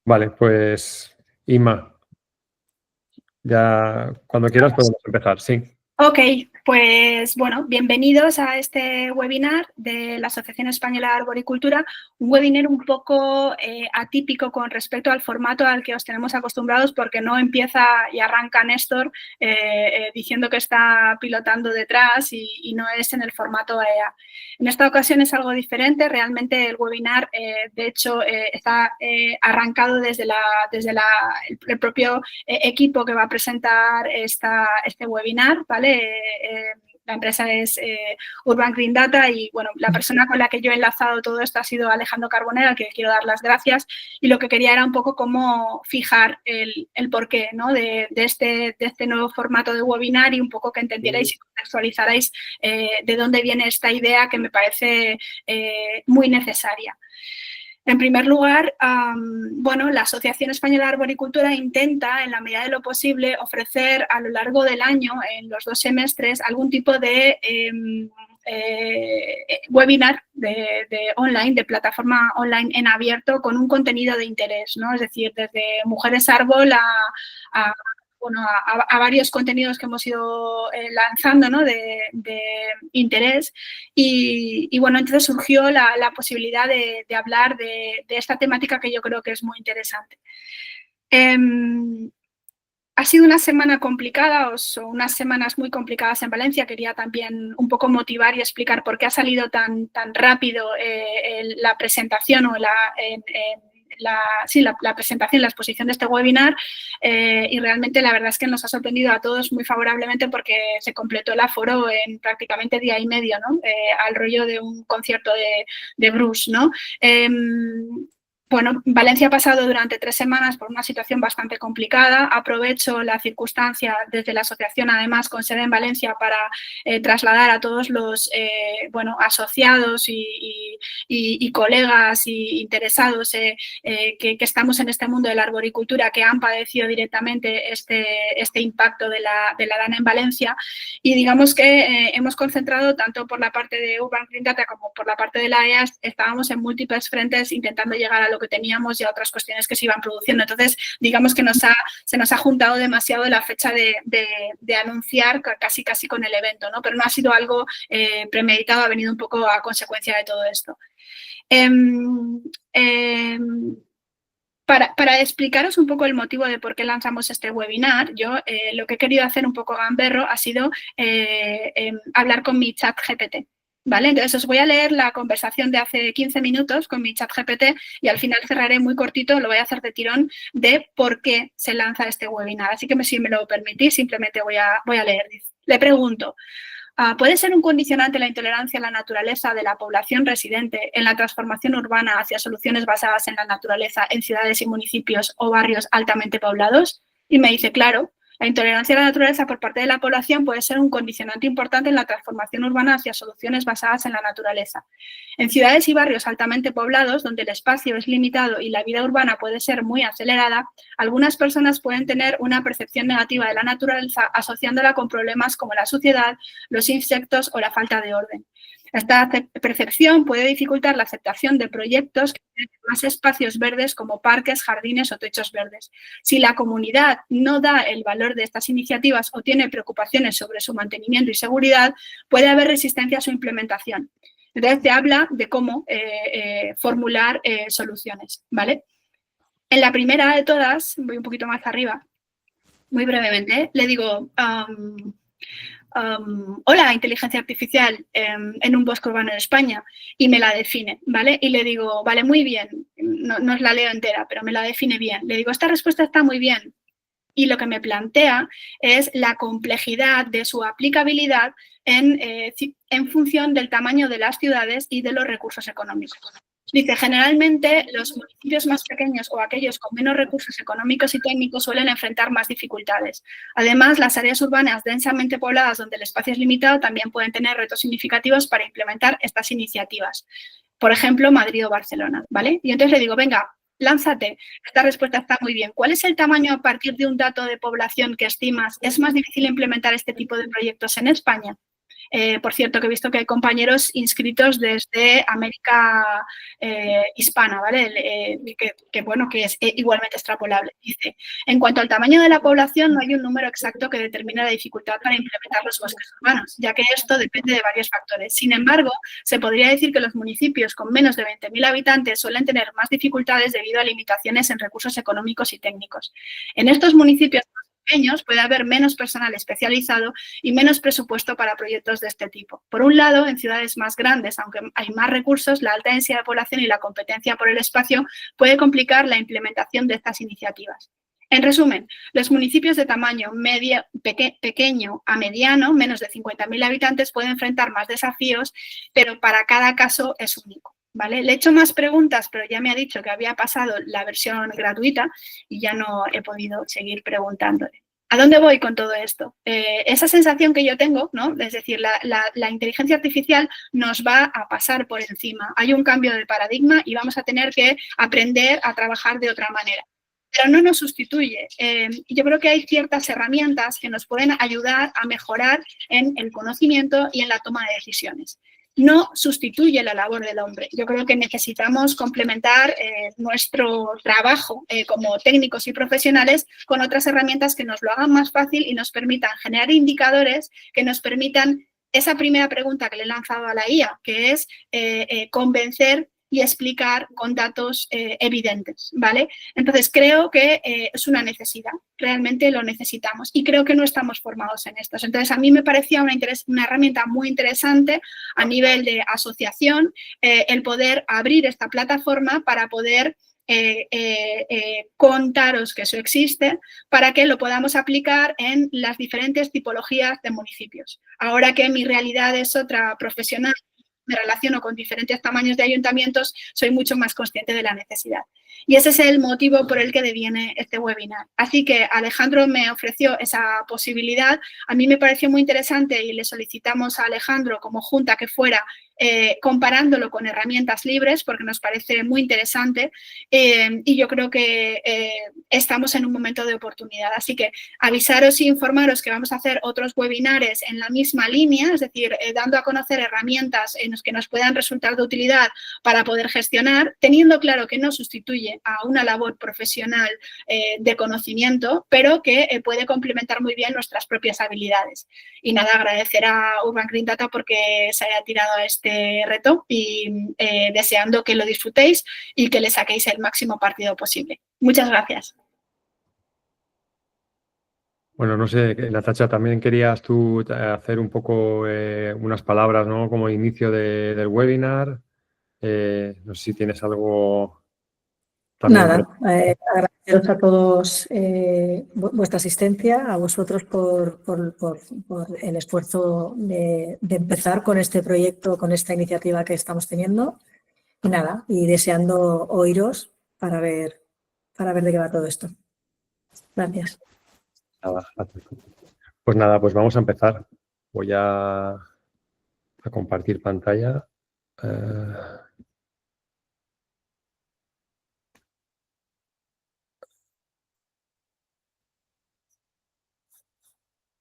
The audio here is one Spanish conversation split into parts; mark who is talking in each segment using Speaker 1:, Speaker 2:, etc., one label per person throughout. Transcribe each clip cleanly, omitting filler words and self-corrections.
Speaker 1: Vale, pues Inma, ya cuando quieras podemos empezar, sí.
Speaker 2: Ok, pues bueno, bienvenidos a este webinar de la Asociación Española de Arboricultura, un webinar un poco atípico con respecto al formato al que os tenemos acostumbrados porque no empieza y arranca Néstor diciendo que está pilotando detrás y no es en el formato AEA. En esta ocasión es algo diferente, realmente el webinar de hecho está arrancado desde el propio equipo que va a presentar este webinar, ¿vale? La empresa es Urban Green Data y, bueno, la persona con la que yo he enlazado todo esto ha sido Alejandro Carbonell, al que quiero dar las gracias, y lo que quería era un poco cómo fijar el porqué, ¿no? de este nuevo formato de webinar y un poco que entendierais y contextualizarais de dónde viene esta idea que me parece muy necesaria. En primer lugar, bueno, la Asociación Española de Arboricultura intenta, en la medida de lo posible, ofrecer a lo largo del año, en los 2 semestres, algún tipo de webinar de online, de plataforma online en abierto con un contenido de interés, ¿no? Es decir, desde Mujeres Árbol a varios contenidos que hemos ido lanzando, ¿no? de interés y bueno, entonces surgió la posibilidad de hablar de esta temática que yo creo que es muy interesante. Ha sido una semana complicada o unas semanas muy complicadas en Valencia. Quería también un poco motivar y explicar por qué ha salido tan rápido la presentación o la presentación, la exposición de este webinar y realmente la verdad es que nos ha sorprendido a todos muy favorablemente porque se completó el aforo en prácticamente día y medio, ¿no? Al rollo de un concierto de Bruce, ¿no? Bueno, Valencia ha pasado durante 3 semanas por una situación bastante complicada. Aprovecho la circunstancia desde la asociación, además, con sede en Valencia, para trasladar a todos los asociados y colegas y interesados que estamos en este mundo de la arboricultura, que han padecido directamente este impacto de la dana en Valencia. Y digamos que hemos concentrado, tanto por la parte de Urban Green Data como por la parte de la AEA, estábamos en múltiples frentes intentando llegar a lo que teníamos y a otras cuestiones que se iban produciendo. Entonces, digamos que se nos ha juntado demasiado la fecha de anunciar casi con el evento, ¿no? Pero no ha sido algo premeditado, ha venido un poco a consecuencia de todo esto. Para explicaros un poco el motivo de por qué lanzamos este webinar, yo lo que he querido hacer un poco gamberro ha sido hablar con mi chat GPT. ¿Vale? Entonces os voy a leer la conversación de hace 15 minutos con mi chat GPT y al final cerraré muy cortito, lo voy a hacer de tirón, de por qué se lanza este webinar. Así que si me lo permitís, simplemente voy a leer. Le pregunto, ¿puede ser un condicionante la intolerancia a la naturaleza de la población residente en la transformación urbana hacia soluciones basadas en la naturaleza en ciudades y municipios o barrios altamente poblados? Y me dice, claro. La intolerancia a la naturaleza por parte de la población puede ser un condicionante importante en la transformación urbana hacia soluciones basadas en la naturaleza. En ciudades y barrios altamente poblados, donde el espacio es limitado y la vida urbana puede ser muy acelerada, algunas personas pueden tener una percepción negativa de la naturaleza asociándola con problemas como la suciedad, los insectos o la falta de orden. Esta percepción puede dificultar la aceptación de proyectos que tienen más espacios verdes como parques, jardines o techos verdes. Si la comunidad no da el valor de estas iniciativas o tiene preocupaciones sobre su mantenimiento y seguridad, puede haber resistencia a su implementación. Entonces, te habla de cómo formular soluciones, ¿vale? En la primera de todas, voy un poquito más arriba, muy brevemente, le digo... hola, inteligencia artificial en un bosque urbano de España, y me la define, ¿vale? Y le digo, vale, muy bien, no os la leo entera, pero me la define bien. Le digo, esta respuesta está muy bien. Y lo que me plantea es la complejidad de su aplicabilidad en función del tamaño de las ciudades y de los recursos económicos. Dice, generalmente los municipios más pequeños o aquellos con menos recursos económicos y técnicos suelen enfrentar más dificultades. Además, las áreas urbanas densamente pobladas donde el espacio es limitado también pueden tener retos significativos para implementar estas iniciativas. Por ejemplo, Madrid o Barcelona, ¿vale? Y entonces le digo, venga, lánzate, esta respuesta está muy bien. ¿Cuál es el tamaño a partir de un dato de población que estimas? ¿Es más difícil implementar este tipo de proyectos en España? Por cierto, que he visto que hay compañeros inscritos desde América hispana, ¿vale? Bueno, que es igualmente extrapolable. Dice, en cuanto al tamaño de la población, no hay un número exacto que determine la dificultad para implementar los bosques urbanos, ya que esto depende de varios factores. Sin embargo, se podría decir que los municipios con menos de 20.000 habitantes suelen tener más dificultades debido a limitaciones en recursos económicos y técnicos. En estos municipios pequeños puede haber menos personal especializado y menos presupuesto para proyectos de este tipo. Por un lado, en ciudades más grandes, aunque hay más recursos, la alta densidad de población y la competencia por el espacio puede complicar la implementación de estas iniciativas. En resumen, los municipios de tamaño pequeño a mediano, menos de 50.000 habitantes, pueden enfrentar más desafíos, pero para cada caso es único. ¿Vale? Le he hecho más preguntas, pero ya me ha dicho que había pasado la versión gratuita y ya no he podido seguir preguntándole. ¿A dónde voy con todo esto? Esa sensación que yo tengo, ¿no? Es decir, la inteligencia artificial nos va a pasar por encima. Hay un cambio de paradigma y vamos a tener que aprender a trabajar de otra manera. Pero no nos sustituye. Yo creo que hay ciertas herramientas que nos pueden ayudar a mejorar en el conocimiento y en la toma de decisiones. No sustituye la labor del hombre. Yo creo que necesitamos complementar nuestro trabajo como técnicos y profesionales con otras herramientas que nos lo hagan más fácil y nos permitan generar indicadores que nos permitan esa primera pregunta que le he lanzado a la IA, que es convencer y explicar con datos evidentes, ¿vale? Entonces, creo que es una necesidad, realmente lo necesitamos y creo que no estamos formados en esto. Entonces, a mí me parecía una herramienta muy interesante a nivel de asociación el poder abrir esta plataforma para poder contaros que eso existe para que lo podamos aplicar en las diferentes tipologías de municipios. Ahora que mi realidad es otra profesional, me relaciono con diferentes tamaños de ayuntamientos, soy mucho más consciente de la necesidad. Y ese es el motivo por el que deviene este webinar. Así que Alejandro me ofreció esa posibilidad. A mí me pareció muy interesante y le solicitamos a Alejandro como junta que fuera comparándolo con herramientas libres porque nos parece muy interesante y yo creo que estamos en un momento de oportunidad. Así que avisaros e informaros que vamos a hacer otros webinares en la misma línea, es decir, dando a conocer herramientas en las que nos puedan resultar de utilidad para poder gestionar, teniendo claro que no sustituye a una labor profesional de conocimiento, pero que puede complementar muy bien nuestras propias habilidades. Y nada, agradecer a Urban Green Data porque se haya tirado a este reto y deseando que lo disfrutéis y que le saquéis el máximo partido posible. Muchas gracias.
Speaker 1: Bueno, no sé, Natacha, también querías tú hacer un poco unas palabras, ¿no? Como inicio del webinar. No sé si tienes algo también.
Speaker 3: Nada, agradeceros a todos vuestra asistencia, a vosotros por el esfuerzo de empezar con este proyecto, con esta iniciativa que estamos teniendo. Y nada, y deseando oíros para ver de qué va todo esto. Gracias.
Speaker 1: Pues nada, pues vamos a empezar. Voy a compartir pantalla.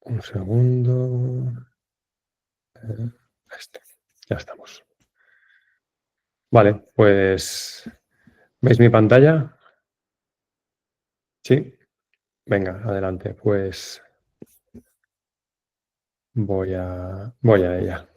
Speaker 1: Un segundo. Ya estamos. Vale, pues ¿veis mi pantalla? Sí. Venga, adelante. Pues voy a ella.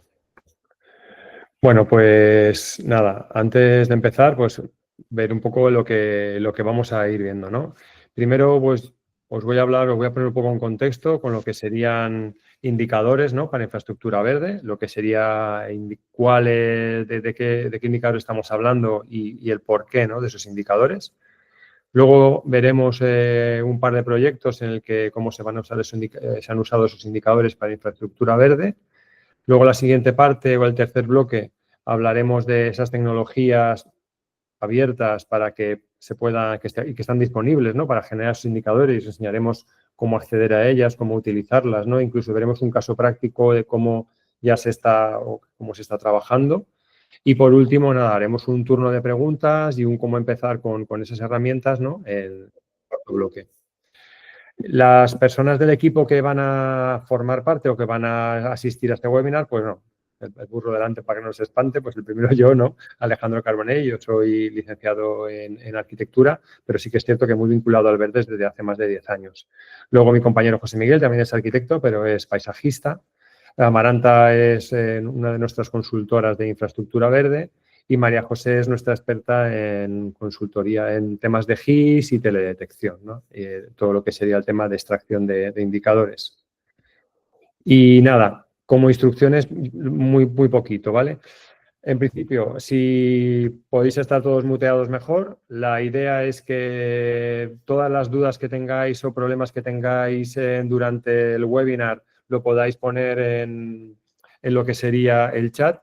Speaker 1: Bueno, pues nada, antes de empezar, pues ver un poco lo que vamos a ir viendo, ¿no? Primero, pues os voy a poner un poco en contexto con lo que serían indicadores, ¿no? Para infraestructura verde, lo que sería de qué indicadores estamos hablando y el porqué, ¿no? De esos indicadores. Luego veremos un par de proyectos en el que cómo se han usado esos indicadores para infraestructura verde. Luego la siguiente parte o el tercer bloque hablaremos de esas tecnologías abiertas para que que están disponibles, ¿no? Para generar esos indicadores y os enseñaremos cómo acceder a ellas, cómo utilizarlas, ¿no? Incluso veremos un caso práctico de cómo se está trabajando. Y por último, nada, haremos un turno de preguntas y un cómo empezar con esas herramientas, ¿no? El cuarto bloque. Las personas del equipo que van a formar parte o que van a asistir a este webinar, pues no, el burro delante para que no se espante, pues el primero yo, ¿no? Alejandro Carbonell, yo soy licenciado en arquitectura, pero sí que es cierto que muy vinculado al verde desde hace más de 10 años. Luego mi compañero José Miguel también es arquitecto, pero es paisajista. Amaranta es una de nuestras consultoras de infraestructura verde y María José es nuestra experta en consultoría en temas de GIS y teledetección, ¿no? Todo lo que sería el tema de extracción de indicadores. Y nada, como instrucciones muy poquito, ¿vale? En principio, si podéis estar todos muteados mejor, la idea es que todas las dudas que tengáis o problemas que tengáis durante el webinar lo podáis poner en lo que sería el chat,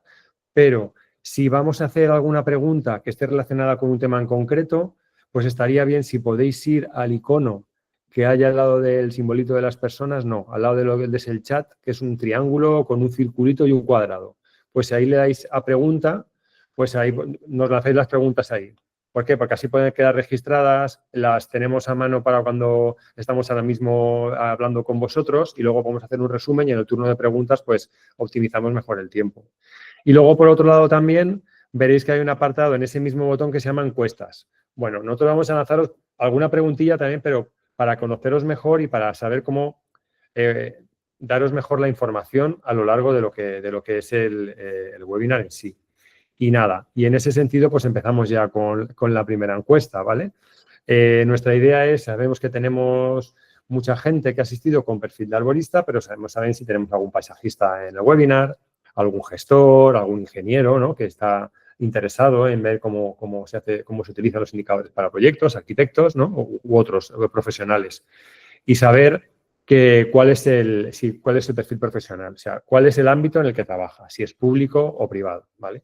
Speaker 1: pero si vamos a hacer alguna pregunta que esté relacionada con un tema en concreto, pues estaría bien si podéis ir al icono que hay al lado del simbolito de las personas, no, al lado de lo que es el chat, que es un triángulo con un circulito y un cuadrado. Pues si ahí le dais a pregunta, pues ahí nos hacéis las preguntas ahí. ¿Por qué? Porque así pueden quedar registradas, las tenemos a mano para cuando estamos ahora mismo hablando con vosotros y luego podemos hacer un resumen y en el turno de preguntas pues optimizamos mejor el tiempo. Y luego, por otro lado, también veréis que hay un apartado en ese mismo botón que se llama encuestas. Bueno, nosotros vamos a lanzaros alguna preguntilla también, pero para conoceros mejor y para saber cómo daros mejor la información a lo largo de lo que es el webinar en sí. Y nada, y en ese sentido, pues empezamos ya con la primera encuesta, ¿vale? Nuestra idea es, sabemos que tenemos mucha gente que ha asistido con perfil de arborista, pero saben si tenemos algún paisajista en el webinar, algún gestor, algún ingeniero, ¿no? Que está interesado en ver cómo se utilizan los indicadores para proyectos, arquitectos, ¿no? U otros profesionales. Y saber cuál es el perfil profesional, o sea, cuál es el ámbito en el que trabaja, si es público o privado, ¿vale?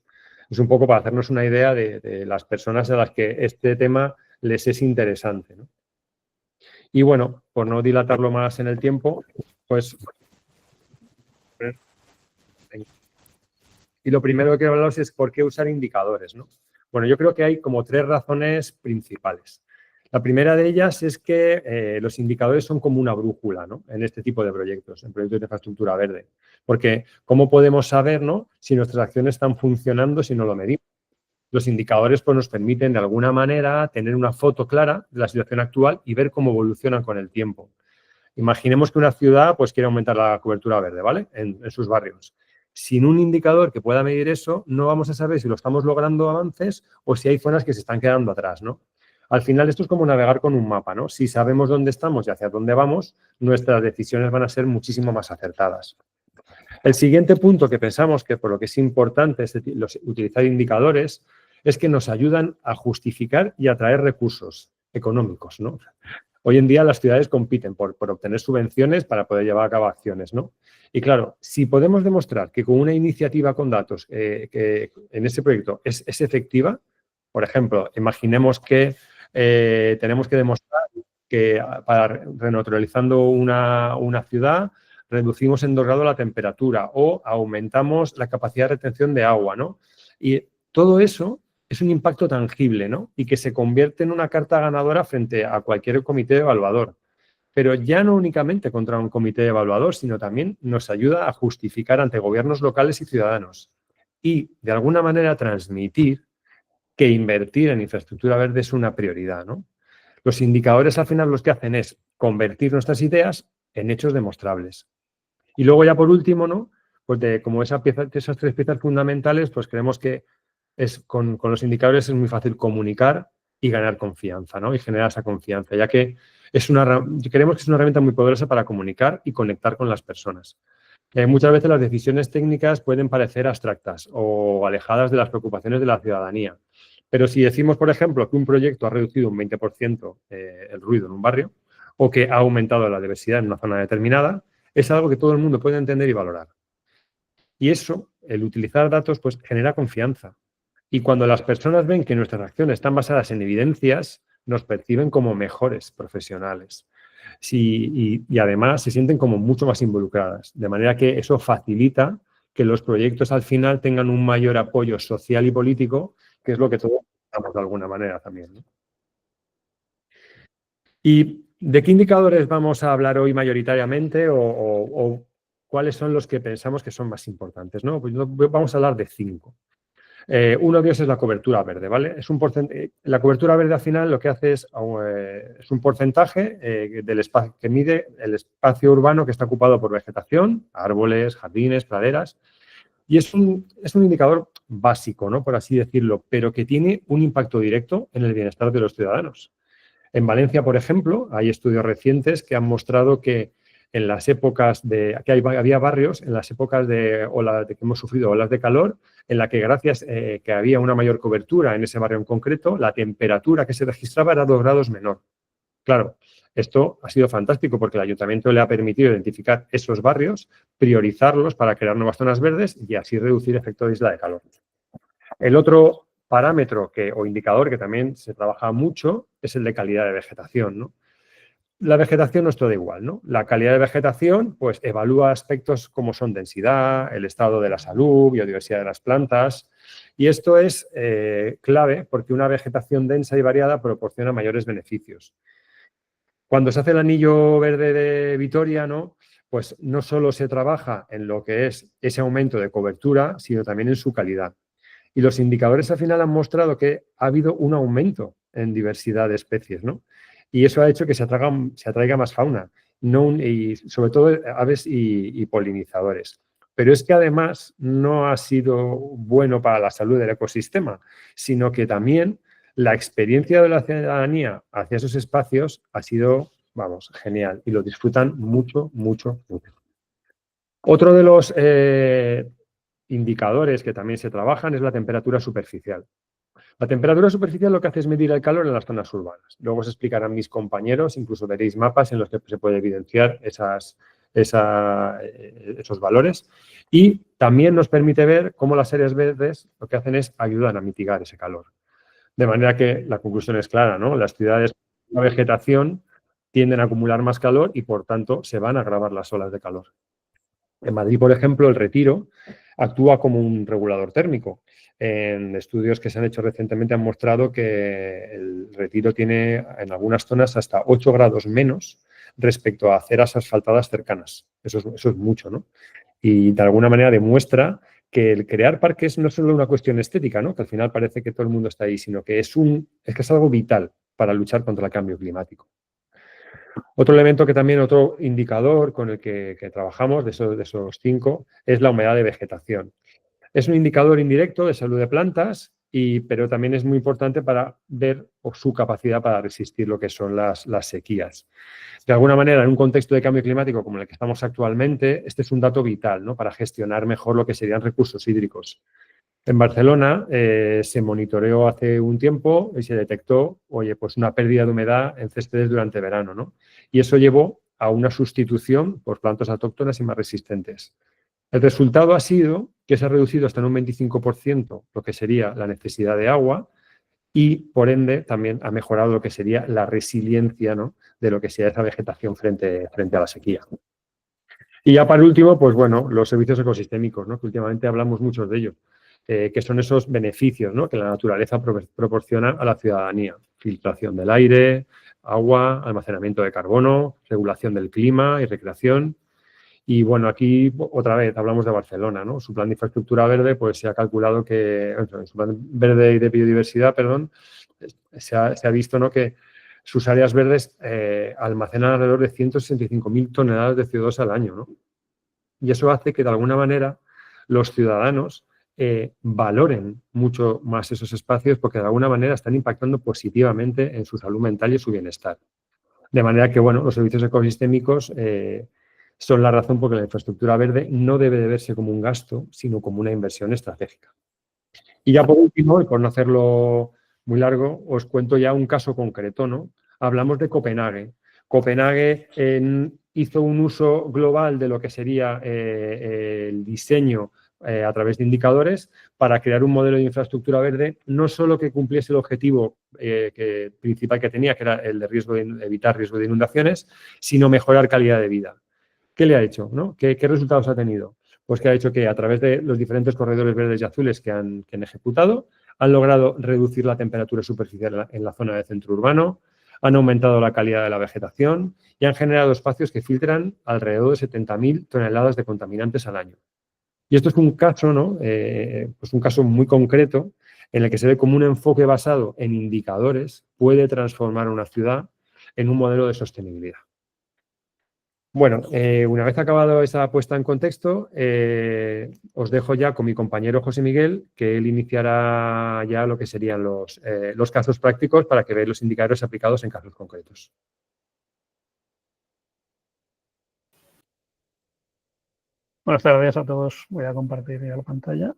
Speaker 1: Es un poco para hacernos una idea de las personas a las que este tema les es interesante, ¿no? Y bueno, por no dilatarlo más en el tiempo, pues... Y lo primero que quiero hablaros es por qué usar indicadores, ¿no? Bueno, yo creo que hay como 3 razones principales. La primera de ellas es que los indicadores son como una brújula, ¿no? En este tipo de proyectos, en proyectos de infraestructura verde. Porque ¿cómo podemos saber, ¿no? Si nuestras acciones están funcionando si no lo medimos? Los indicadores pues, nos permiten de alguna manera tener una foto clara de la situación actual y ver cómo evolucionan con el tiempo. Imaginemos que una ciudad pues, quiere aumentar la cobertura verde, ¿vale? En sus barrios. Sin un indicador que pueda medir eso, no vamos a saber si lo estamos logrando avances o si hay zonas que se están quedando atrás, ¿no? Al final, esto es como navegar con un mapa, ¿no? Si sabemos dónde estamos y hacia dónde vamos, nuestras decisiones van a ser muchísimo más acertadas. El siguiente punto que pensamos que por lo que es importante utilizar indicadores es que nos ayudan a justificar y atraer recursos económicos, ¿no? Hoy en día las ciudades compiten por obtener subvenciones para poder llevar a cabo acciones, ¿no? Y claro, si podemos demostrar que con una iniciativa con datos que en ese proyecto es efectiva, por ejemplo, imaginemos que tenemos que demostrar que renaturalizando una ciudad reducimos en 2 grados la temperatura o aumentamos la capacidad de retención de agua, ¿no? Y todo eso es un impacto tangible, ¿no? Y que se convierte en una carta ganadora frente a cualquier comité evaluador. Pero ya no únicamente contra un comité evaluador, sino también nos ayuda a justificar ante gobiernos locales y ciudadanos. Y, de alguna manera, transmitir que invertir en infraestructura verde es una prioridad, ¿no? Los indicadores, al final, los que hacen es convertir nuestras ideas en hechos demostrables. Y luego, ya por último, ¿no? Pues como esas 3 piezas fundamentales, pues creemos que con los indicadores es muy fácil comunicar y ganar confianza, ¿no? Y generar esa confianza, ya que creemos que es una herramienta muy poderosa para comunicar y conectar con las personas. Muchas veces las decisiones técnicas pueden parecer abstractas o alejadas de las preocupaciones de la ciudadanía. Pero si decimos, por ejemplo, que un proyecto ha reducido un 20% el ruido en un barrio o que ha aumentado la diversidad en una zona determinada, es algo que todo el mundo puede entender y valorar. Y eso, el utilizar datos, pues genera confianza. Y cuando las personas ven que nuestras acciones están basadas en evidencias, nos perciben como mejores profesionales. Y además se sienten como mucho más involucradas. De manera que eso facilita que los proyectos al final tengan un mayor apoyo social y político, que es lo que todos necesitamos de alguna manera también, ¿no? Y ¿De qué indicadores vamos a hablar hoy mayoritariamente o cuáles son los que pensamos que son más importantes, ¿no? Pues vamos a hablar de 5. Uno de ellos es la cobertura verde, ¿vale? La cobertura verde al final lo que hace es un porcentaje del espacio que mide el espacio urbano que está ocupado por vegetación, árboles, jardines, praderas, y es un indicador básico, ¿no? Por así decirlo, pero que tiene un impacto directo en el bienestar de los ciudadanos. En Valencia, por ejemplo, hay estudios recientes que han mostrado que en las épocas había barrios, en las épocas de que hemos sufrido olas de calor, en la que gracias que había una mayor cobertura en ese barrio en concreto, la temperatura que se registraba era 2 grados menor. Claro, esto ha sido fantástico porque el ayuntamiento le ha permitido identificar esos barrios, priorizarlos para crear nuevas zonas verdes y así reducir efecto de isla de calor. El otro parámetro o indicador que también se trabaja mucho es el de calidad de vegetación, ¿no? La vegetación no es todo igual, ¿no? La calidad de vegetación, pues, evalúa aspectos como son densidad, el estado de la salud, biodiversidad de las plantas. Y esto es clave porque una vegetación densa y variada proporciona mayores beneficios. Cuando se hace el anillo verde de Vitoria, ¿no? Pues no solo se trabaja en lo que es ese aumento de cobertura, sino también en su calidad. Y los indicadores al final han mostrado que ha habido un aumento en diversidad de especies, ¿no? Y eso ha hecho que se atraiga más fauna, y sobre todo aves y polinizadores. Pero es que además no ha sido bueno para la salud del ecosistema, sino que también la experiencia de la ciudadanía hacia esos espacios ha sido, vamos, genial y lo disfrutan mucho, mucho, mucho. Otro de los indicadores que también se trabajan es la temperatura superficial. La temperatura superficial lo que hace es medir el calor en las zonas urbanas. Luego os explicarán mis compañeros, incluso veréis mapas en los que se puede evidenciar esos valores. Y también nos permite ver cómo las áreas verdes lo que hacen es ayudar a mitigar ese calor. De manera que la conclusión es clara, ¿no? Las ciudades con la vegetación tienden a acumular más calor y, por tanto, se van a agravar las olas de calor. En Madrid, por ejemplo, el Retiro actúa como un regulador térmico. En estudios que se han hecho recientemente han mostrado que el Retiro tiene en algunas zonas hasta 8 grados menos respecto a aceras asfaltadas cercanas. Eso es mucho, ¿no? Y de alguna manera demuestra que el crear parques no es solo una cuestión estética, ¿no? Que al final parece que todo el mundo está ahí, sino que es algo vital para luchar contra el cambio climático. Otro elemento otro indicador con el que trabajamos de esos 5 es la humedad de vegetación. Es un indicador indirecto de salud de plantas, pero también es muy importante para ver su capacidad para resistir lo que son las sequías. De alguna manera, en un contexto de cambio climático como el que estamos actualmente, este es un dato vital, ¿no? Para gestionar mejor lo que serían recursos hídricos. En Barcelona se monitoreó hace un tiempo y se detectó, pues una pérdida de humedad en céspedes durante verano, ¿no? Y eso llevó a una sustitución por plantas autóctonas y más resistentes. El resultado ha sido que se ha reducido hasta en un 25% lo que sería la necesidad de agua y, por ende, también ha mejorado lo que sería la resiliencia, ¿no? De lo que sea esa vegetación frente a la sequía. Y ya para último, pues bueno, los servicios ecosistémicos, ¿no? Que últimamente hablamos muchos de ellos, que son esos beneficios, ¿no? Que la naturaleza proporciona a la ciudadanía. Filtración del aire, agua, almacenamiento de carbono, regulación del clima y recreación. Y bueno, aquí otra vez hablamos de Barcelona, ¿no? Su plan de infraestructura verde, pues se ha calculado que, su plan verde y de biodiversidad, perdón, se ha visto, ¿no? Que sus áreas verdes almacenan alrededor de 165.000 toneladas de CO2 al año, ¿no? Y eso hace que, de alguna manera, los ciudadanos valoren mucho más esos espacios porque, de alguna manera, están impactando positivamente en su salud mental y su bienestar. De manera que, bueno, los servicios ecosistémicos son la razón por la que la infraestructura verde no debe de verse como un gasto, sino como una inversión estratégica. Y ya por último, y por no hacerlo muy largo, os cuento ya un caso concreto, ¿no? Hablamos de Copenhague. Copenhague hizo un uso global de lo que sería el diseño a través de indicadores para crear un modelo de infraestructura verde, no solo que cumpliese el objetivo principal que tenía, que era el de evitar riesgo de inundaciones, sino mejorar calidad de vida. ¿Qué le ha hecho? ¿No? ¿Qué resultados ha tenido? Pues que ha hecho que a través de los diferentes corredores verdes y azules que han ejecutado, han logrado reducir la temperatura superficial en la zona del centro urbano, han aumentado la calidad de la vegetación y han generado espacios que filtran alrededor de 70.000 toneladas de contaminantes al año. Y esto es un caso, ¿no? Pues un caso muy concreto en el que se ve cómo un enfoque basado en indicadores puede transformar una ciudad en un modelo de sostenibilidad. Bueno, una vez acabado esa puesta en contexto, os dejo ya con mi compañero José Miguel, que él iniciará ya lo que serían los casos prácticos para que veáis los indicadores aplicados en casos concretos.
Speaker 4: Buenas tardes a todos. Voy a compartir ya la pantalla.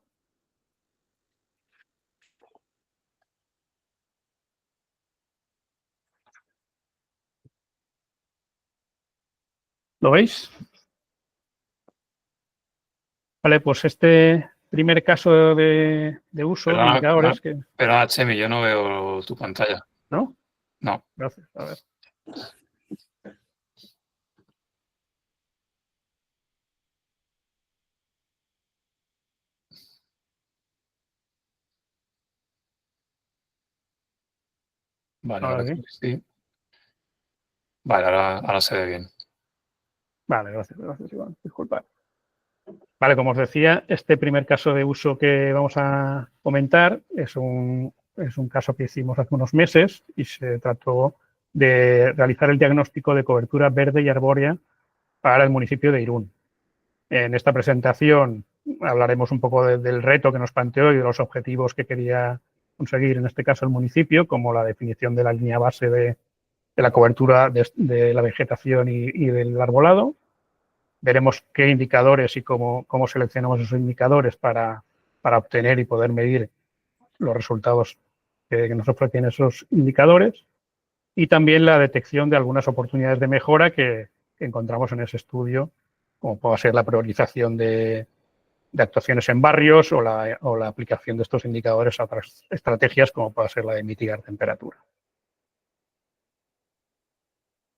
Speaker 4: ¿Lo veis? Vale, pues este primer caso de uso de indicadores que...
Speaker 5: Pero, Chemi, yo no veo tu pantalla.
Speaker 4: ¿No?
Speaker 5: No.
Speaker 4: Gracias. A ver.
Speaker 5: Vale,
Speaker 4: Ahora
Speaker 5: ahora
Speaker 4: sí.
Speaker 5: sí. Vale, ahora se ve bien.
Speaker 4: Vale, gracias, Iván. Disculpad. Vale, como os decía, este primer caso de uso que vamos a comentar es un caso que hicimos hace unos meses y se trató de realizar el diagnóstico de cobertura verde y arbórea para el municipio de Irún. En esta presentación hablaremos un poco del reto que nos planteó y de los objetivos que quería conseguir, en este caso el municipio, como la definición de la línea base de la cobertura de la vegetación y del arbolado. Veremos qué indicadores y cómo seleccionamos esos indicadores para obtener y poder medir los resultados que nos ofrecen esos indicadores. Y también la detección de algunas oportunidades de mejora que encontramos en ese estudio, como pueda ser la priorización de actuaciones en barrios o la aplicación de estos indicadores a otras estrategias, como pueda ser la de mitigar temperatura.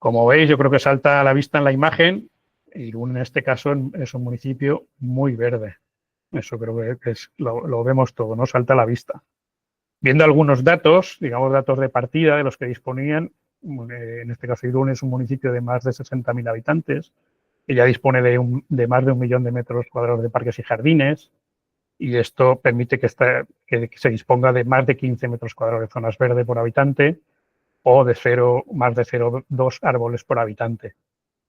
Speaker 4: Como veis, yo creo que salta a la vista en la imagen. Irún, en este caso, es un municipio muy verde. Eso creo que lo vemos todo, ¿no? Salta a la vista. Viendo algunos datos, digamos datos de partida de los que disponían, en este caso Irún es un municipio de más de 60.000 habitantes, que ya dispone de más de 1 millón de metros cuadrados de parques y jardines, y esto permite que se disponga de más de 15 metros cuadrados de zonas verdes por habitante o de más de 0,2 árboles por habitante.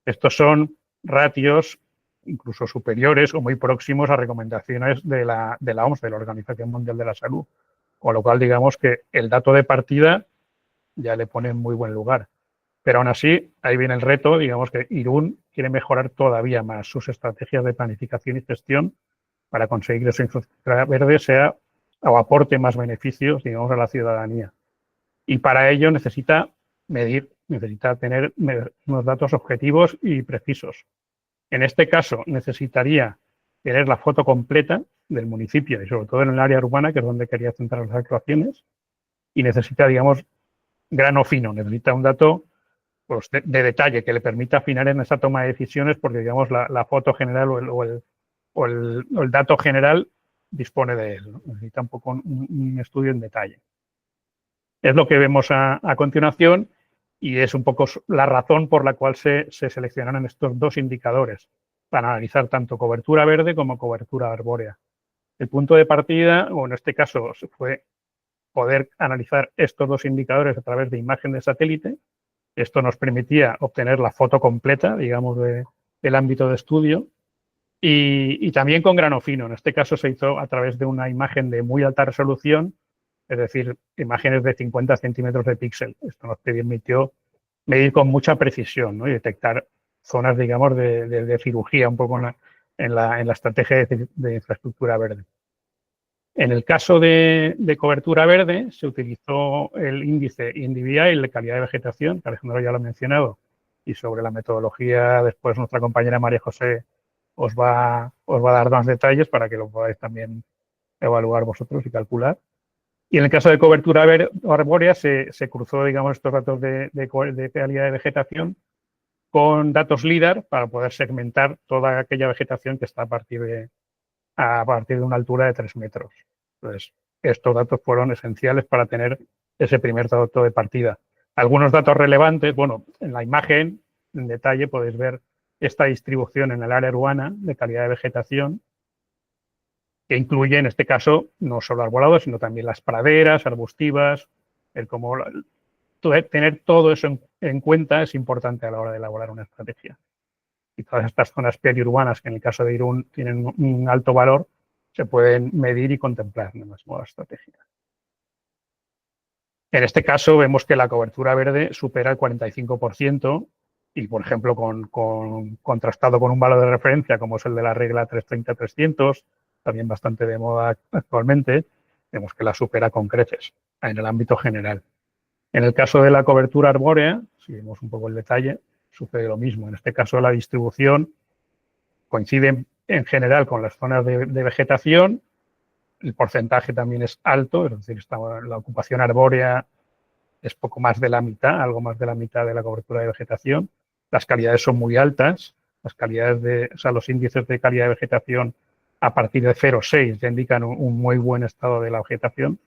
Speaker 4: Estos son ratios incluso superiores o muy próximos a recomendaciones de la OMS, de la Organización Mundial de la Salud. Con lo cual, digamos que el dato de partida ya le pone en muy buen lugar. Pero aún así, ahí viene el reto, digamos que Irún quiere mejorar todavía más sus estrategias de planificación y gestión para conseguir que su infraestructura verde sea o aporte más beneficios, digamos, a la ciudadanía. Y para ello necesita medir, necesita tener unos datos objetivos y precisos. En este caso, necesitaría tener la foto completa del municipio y sobre todo en el área urbana, que es donde quería centrar las actuaciones, y necesita, digamos, grano fino, necesita un dato pues, de detalle que le permita afinar en esa toma de decisiones, porque, digamos, la foto general o el dato general dispone de él, ¿no? Necesita un poco un estudio en detalle. Es lo que vemos a continuación y es un poco la razón por la cual se seleccionaron estos dos indicadores para analizar tanto cobertura verde como cobertura arbórea. El punto de partida, o en este caso, fue poder analizar estos dos indicadores a través de imagen de satélite. Esto nos permitía obtener la foto completa, digamos, del ámbito de estudio y también con grano fino. En este caso se hizo a través de una imagen de muy alta resolución, es decir, imágenes de 50 centímetros de píxel. Esto nos permitió medir con mucha precisión, ¿no? Y detectar zonas, digamos, de cirugía un poco en la estrategia de infraestructura verde. En el caso de cobertura verde se utilizó el índice INDVI, de calidad de vegetación, que Alejandro ya lo ha mencionado, y sobre la metodología después nuestra compañera María José os va a dar más detalles para que lo podáis también evaluar vosotros y calcular. Y en el caso de cobertura arbórea se cruzó, digamos, estos datos de calidad de vegetación con datos LIDAR para poder segmentar toda aquella vegetación que está a partir de una altura de 3 metros. Entonces, estos datos fueron esenciales para tener ese primer dato de partida. Algunos datos relevantes, bueno, en la imagen, en detalle, podéis ver esta distribución en el área urbana de calidad de vegetación, que incluye, en este caso, no solo arbolado, sino también las praderas, arbustivas, tener todo eso en cuenta es importante a la hora de elaborar una estrategia. Y todas estas zonas periurbanas, que en el caso de Irún tienen un alto valor, se pueden medir y contemplar en las nuevas estrategias. En este caso vemos que la cobertura verde supera el 45% y, por ejemplo, contrastado con un valor de referencia como es el de la regla 330-300, también bastante de moda actualmente, vemos que la supera con creces en el ámbito general. En el caso de la cobertura arbórea, si vemos un poco el detalle, sucede lo mismo. En este caso la distribución coincide en general con las zonas de vegetación. El porcentaje también es alto, es decir, la ocupación arbórea es poco más de la mitad, algo más de la mitad de la cobertura de vegetación. Las calidades son muy altas, los índices de calidad de vegetación a partir de 0,6 ya indican un muy buen estado de la vegetación,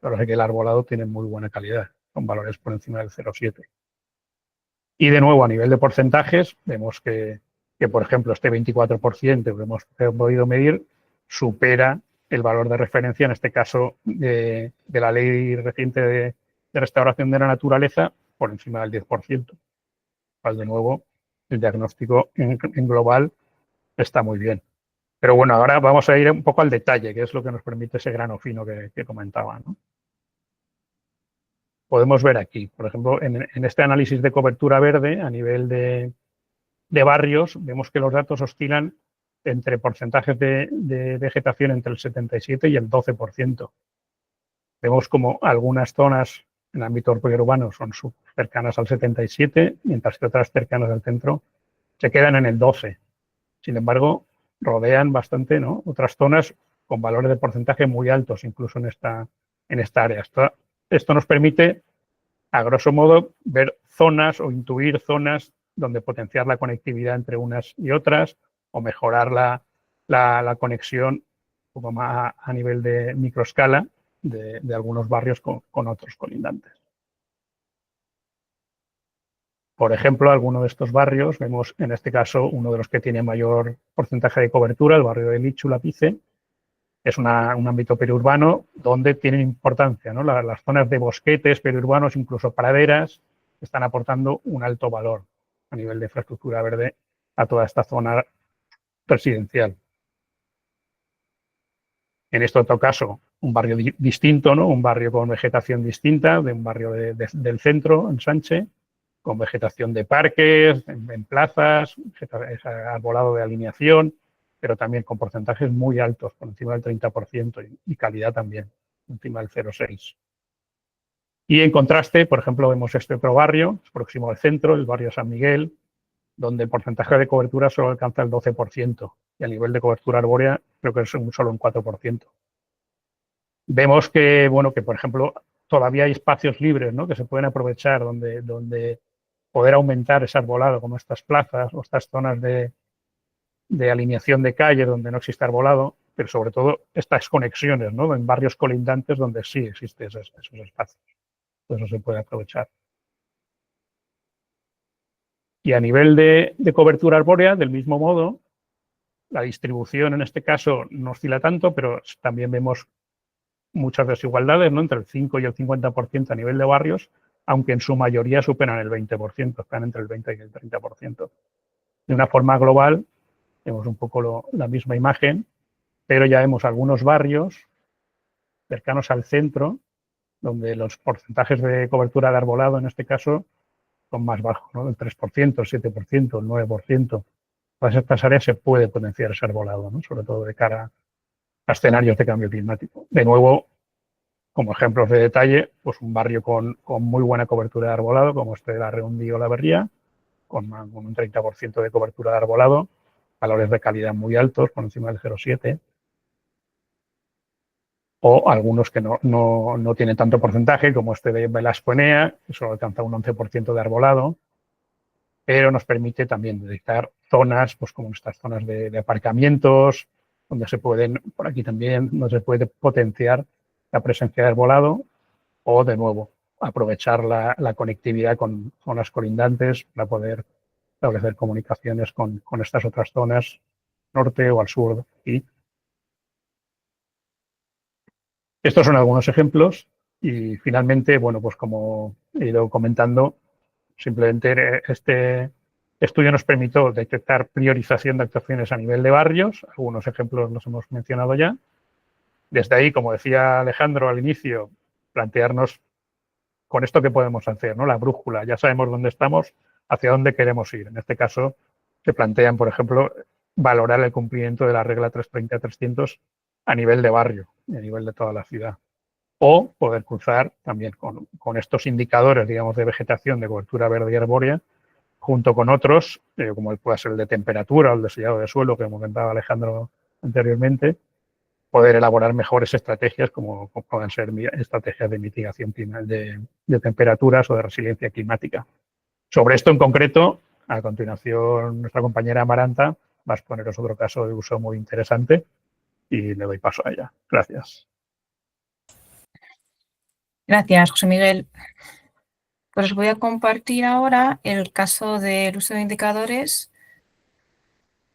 Speaker 4: pero es que el arbolado tiene muy buena calidad, con valores por encima del 0,7. Y de nuevo, a nivel de porcentajes, vemos que por ejemplo, este 24% que hemos podido medir supera el valor de referencia, en este caso, de la ley reciente de restauración de la naturaleza, por encima del 10%. De nuevo, el diagnóstico en global está muy bien. Pero bueno, ahora vamos a ir un poco al detalle, que es lo que nos permite ese grano fino que comentaba, ¿no? Podemos ver aquí, por ejemplo, en este análisis de cobertura verde, a nivel de barrios, vemos que los datos oscilan entre porcentajes de vegetación entre el 77 y el 12%. Vemos como algunas zonas en el ámbito urbano son cercanas al 77, mientras que otras cercanas al centro se quedan en el 12. Sin embargo, rodean bastante, ¿no?, otras zonas con valores de porcentaje muy altos, incluso en esta área. Esto nos permite, a grosso modo, ver zonas o intuir zonas donde potenciar la conectividad entre unas y otras o mejorar la conexión un poco más a nivel de microescala de algunos barrios con otros colindantes. Por ejemplo, alguno de estos barrios, vemos en este caso uno de los que tiene mayor porcentaje de cobertura, el barrio de Lichu-Lapice. Es un ámbito periurbano donde tienen importancia, ¿no?, las zonas de bosquetes periurbanos, incluso praderas, están aportando un alto valor a nivel de infraestructura verde a toda esta zona residencial. En este otro caso, un barrio distinto, ¿no?, un barrio con vegetación distinta, de un barrio del centro, en Sánchez, con vegetación de parques, en plazas, arbolado de alineación, pero también con porcentajes muy altos, por encima del 30%, y calidad también, encima del 0,6. Y en contraste, por ejemplo, vemos este otro barrio, próximo al centro, el barrio San Miguel, donde el porcentaje de cobertura solo alcanza el 12%, y a nivel de cobertura arbórea creo que es solo un 4%. Vemos que, bueno, que por ejemplo, todavía hay espacios libres, ¿no?, que se pueden aprovechar donde poder aumentar ese arbolado, como estas plazas o estas zonas de alineación de calles donde no existe arbolado, pero sobre todo estas conexiones, ¿no?, en barrios colindantes donde sí existen esos espacios. Pues eso se puede aprovechar. Y a nivel de cobertura arbórea, del mismo modo, la distribución en este caso no oscila tanto, pero también vemos muchas desigualdades, ¿no?, entre el 5 y el 50% a nivel de barrios, aunque en su mayoría superan el 20%, están entre el 20 y el 30%. De una forma global, vemos un poco la misma imagen, pero ya vemos algunos barrios cercanos al centro, donde los porcentajes de cobertura de arbolado, en este caso, son más bajos, ¿no?, el 3%, el 7%, el 9%. Todas estas áreas se puede potenciar ese arbolado, ¿no?, sobre todo de cara a escenarios de cambio climático. De nuevo, como ejemplos de detalle, pues un barrio con muy buena cobertura de arbolado, como este de la Reundí o la Berría, con un 30% de cobertura de arbolado, valores de calidad muy altos, por encima del 0,7, o algunos que no tienen tanto porcentaje, como este de Velasco-Enea, que solo alcanza un 11% de arbolado, pero nos permite también detectar zonas, pues como estas zonas de aparcamientos, donde se pueden, por aquí también, donde se puede potenciar la presencia de arbolado, o de nuevo, aprovechar la conectividad con las colindantes para poder establecer comunicaciones con estas otras zonas, norte o al sur. Y estos son algunos ejemplos y finalmente, bueno, pues como he ido comentando, simplemente este estudio nos permitió detectar priorización de actuaciones a nivel de barrios. Algunos ejemplos los hemos mencionado ya. Desde ahí, como decía Alejandro al inicio, plantearnos con esto qué podemos hacer, ¿no? La brújula, ya sabemos dónde estamos, hacia dónde queremos ir. En este caso, se plantean, por ejemplo, valorar el cumplimiento de la regla 330-300 a nivel de barrio, a nivel de toda la ciudad. O poder cruzar también con estos indicadores, digamos, de vegetación, de cobertura verde y arbórea, junto con otros, como puede ser el de temperatura o el de sellado de suelo, que comentaba Alejandro anteriormente, poder elaborar mejores estrategias, como puedan ser estrategias de mitigación de temperaturas o de resiliencia climática. Sobre esto en concreto, a continuación, nuestra compañera Amaranta va a exponeros otro caso de uso muy interesante y le doy paso a ella. Gracias.
Speaker 6: Gracias, José Miguel. Pues os voy a compartir ahora el caso del uso de indicadores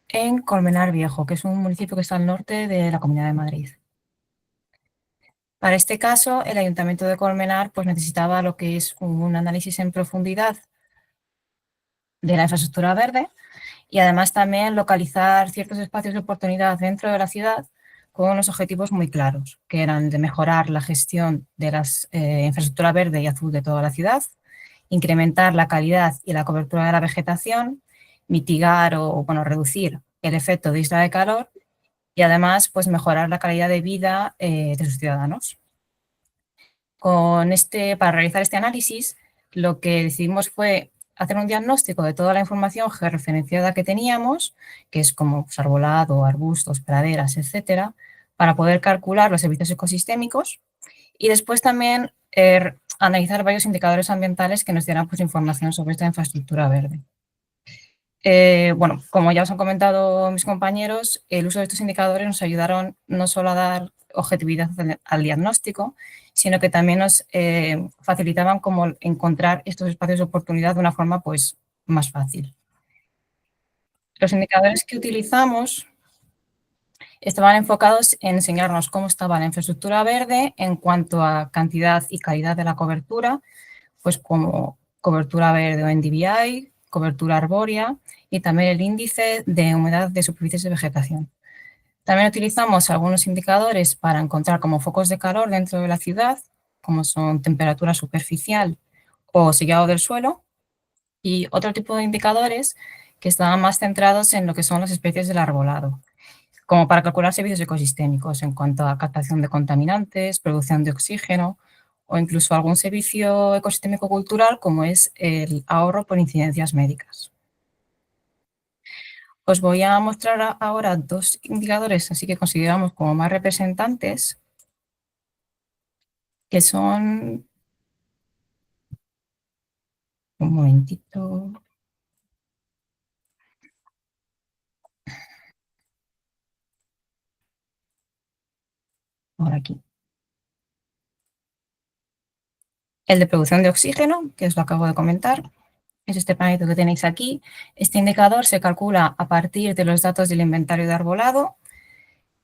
Speaker 6: en Colmenar Viejo, que es un municipio que está al norte de la Comunidad de Madrid. Para este caso, el Ayuntamiento de Colmenar pues, necesitaba lo que es un análisis en profundidad de la infraestructura verde y además también localizar ciertos espacios de oportunidad dentro de la ciudad con unos objetivos muy claros, que eran de mejorar la gestión de la infraestructura verde y azul de toda la ciudad, incrementar la calidad y la cobertura de la vegetación, mitigar o reducir el efecto de isla de calor y además pues, mejorar la calidad de vida de sus ciudadanos. Para realizar este análisis, lo que decidimos fue hacer un diagnóstico de toda la información georreferenciada que teníamos, que es como pues, arbolado, arbustos, praderas, etcétera, para poder calcular los servicios ecosistémicos y después también analizar varios indicadores ambientales que nos dieran pues, información sobre esta infraestructura verde. Bueno, como ya os han comentado mis compañeros, el uso de estos indicadores nos ayudaron no solo a dar objetividad al diagnóstico, sino que también nos facilitaban como encontrar estos espacios de oportunidad de una forma pues, más fácil. Los indicadores que utilizamos estaban enfocados en enseñarnos cómo estaba la infraestructura verde en cuanto a cantidad y calidad de la cobertura, pues como cobertura verde o NDVI, cobertura arbórea y también el índice de humedad de superficies de vegetación. También utilizamos algunos indicadores para encontrar como focos de calor dentro de la ciudad, como son temperatura superficial o sellado del suelo, y otro tipo de indicadores que estaban más centrados en lo que son las especies del arbolado, como para calcular servicios ecosistémicos en cuanto a captación de contaminantes, producción de oxígeno o incluso algún servicio ecosistémico cultural como es el ahorro por incidencias médicas. Os voy a mostrar ahora dos indicadores así que consideramos como más representantes, que son... Un momentito. Ahora aquí. El de producción de oxígeno, que os lo acabo de comentar, es este panelito que tenéis aquí. Este indicador se calcula a partir de los datos del inventario de arbolado,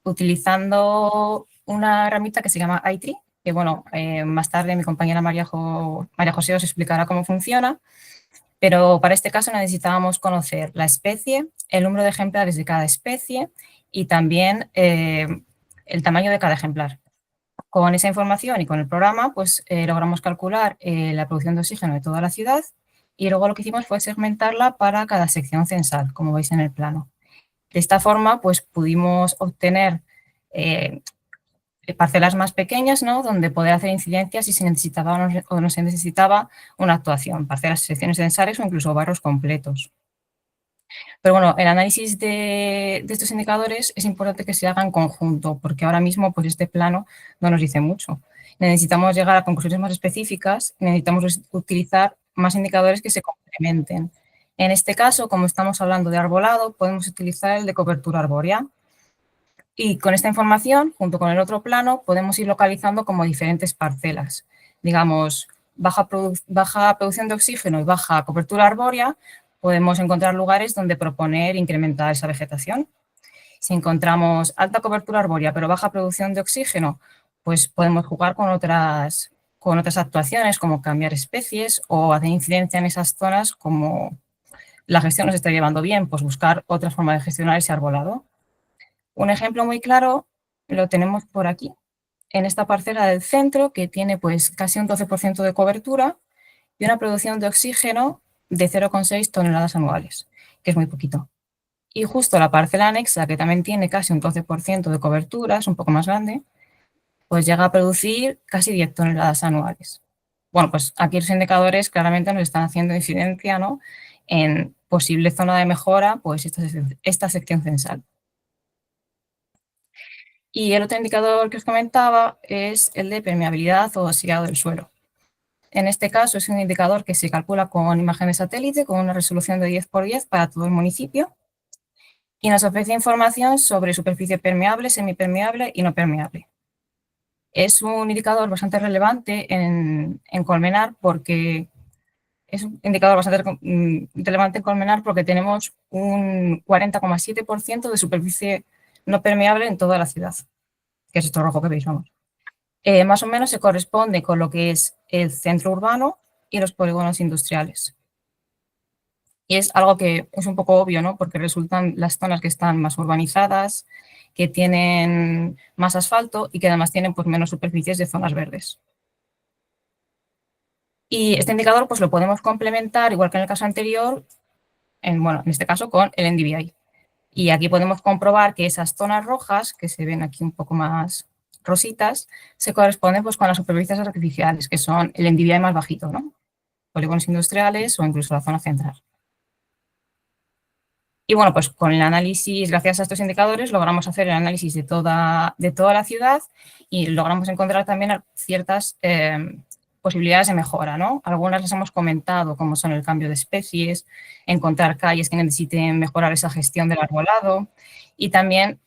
Speaker 6: utilizando una herramienta que se llama iTree, que bueno, más tarde mi compañera María José os explicará cómo funciona, pero para este caso necesitábamos conocer la especie, el número de ejemplares de cada especie y también el tamaño de cada ejemplar. Con esa información y con el programa, pues logramos calcular la producción de oxígeno de toda la ciudad y luego lo que hicimos fue segmentarla para cada sección censal, como veis en el plano. De esta forma, pues pudimos obtener parcelas más pequeñas, ¿no? Donde poder hacer incidencias si se necesitaba o no se necesitaba una actuación, parcelas, secciones censales o incluso barrios completos. Pero bueno, el análisis de estos indicadores es importante que se haga en conjunto, porque ahora mismo pues este plano no nos dice mucho. Necesitamos llegar a conclusiones más específicas, necesitamos utilizar más indicadores que se complementen. En este caso, como estamos hablando de arbolado, podemos utilizar el de cobertura arbórea. Y con esta información, junto con el otro plano, podemos ir localizando como diferentes parcelas. Digamos, baja producción de oxígeno y baja cobertura arbórea, podemos encontrar lugares donde proponer incrementar esa vegetación. Si encontramos alta cobertura arbórea pero baja producción de oxígeno, pues podemos jugar con otras actuaciones como cambiar especies o hacer incidencia en esas zonas como la gestión nos está llevando bien, pues buscar otra forma de gestionar ese arbolado. Un ejemplo muy claro lo tenemos por aquí, en esta parcela del centro que tiene pues casi un 12% de cobertura y una producción de oxígeno de 0,6 toneladas anuales, que es muy poquito. Y justo la parcela anexa, que también tiene casi un 12% de cobertura, es un poco más grande, pues llega a producir casi 10 toneladas anuales. Bueno, pues aquí los indicadores claramente nos están haciendo incidencia, ¿no?, en posible zona de mejora, pues esta sección censal. Y el otro indicador que os comentaba es el de permeabilidad o oxidado del suelo. En este caso es un indicador que se calcula con imágenes satélite con una resolución de 10×10 para todo el municipio y nos ofrece información sobre superficie permeable, semipermeable y no permeable. Es un indicador bastante relevante en Colmenar porque tenemos un 40,7% de superficie no permeable en toda la ciudad, que es esto rojo que veis, vamos. Más o menos se corresponde con lo que es el centro urbano y los polígonos industriales. Y es algo que es un poco obvio, ¿no?, porque resultan las zonas que están más urbanizadas, que tienen más asfalto y que además tienen pues, menos superficies de zonas verdes. Y este indicador pues, lo podemos complementar, igual que en el caso anterior, en este caso con el NDVI. Y aquí podemos comprobar que esas zonas rojas, que se ven aquí un poco más rositas, se corresponden pues, con las superficies artificiales, que son el NDVI más bajito, ¿no?, polígonos industriales o incluso la zona central. Y bueno, pues con el análisis, gracias a estos indicadores, logramos hacer el análisis de toda la ciudad y logramos encontrar también ciertas posibilidades de mejora, ¿no? Algunas las hemos comentado, como son el cambio de especies, encontrar calles que necesiten mejorar esa gestión del arbolado y también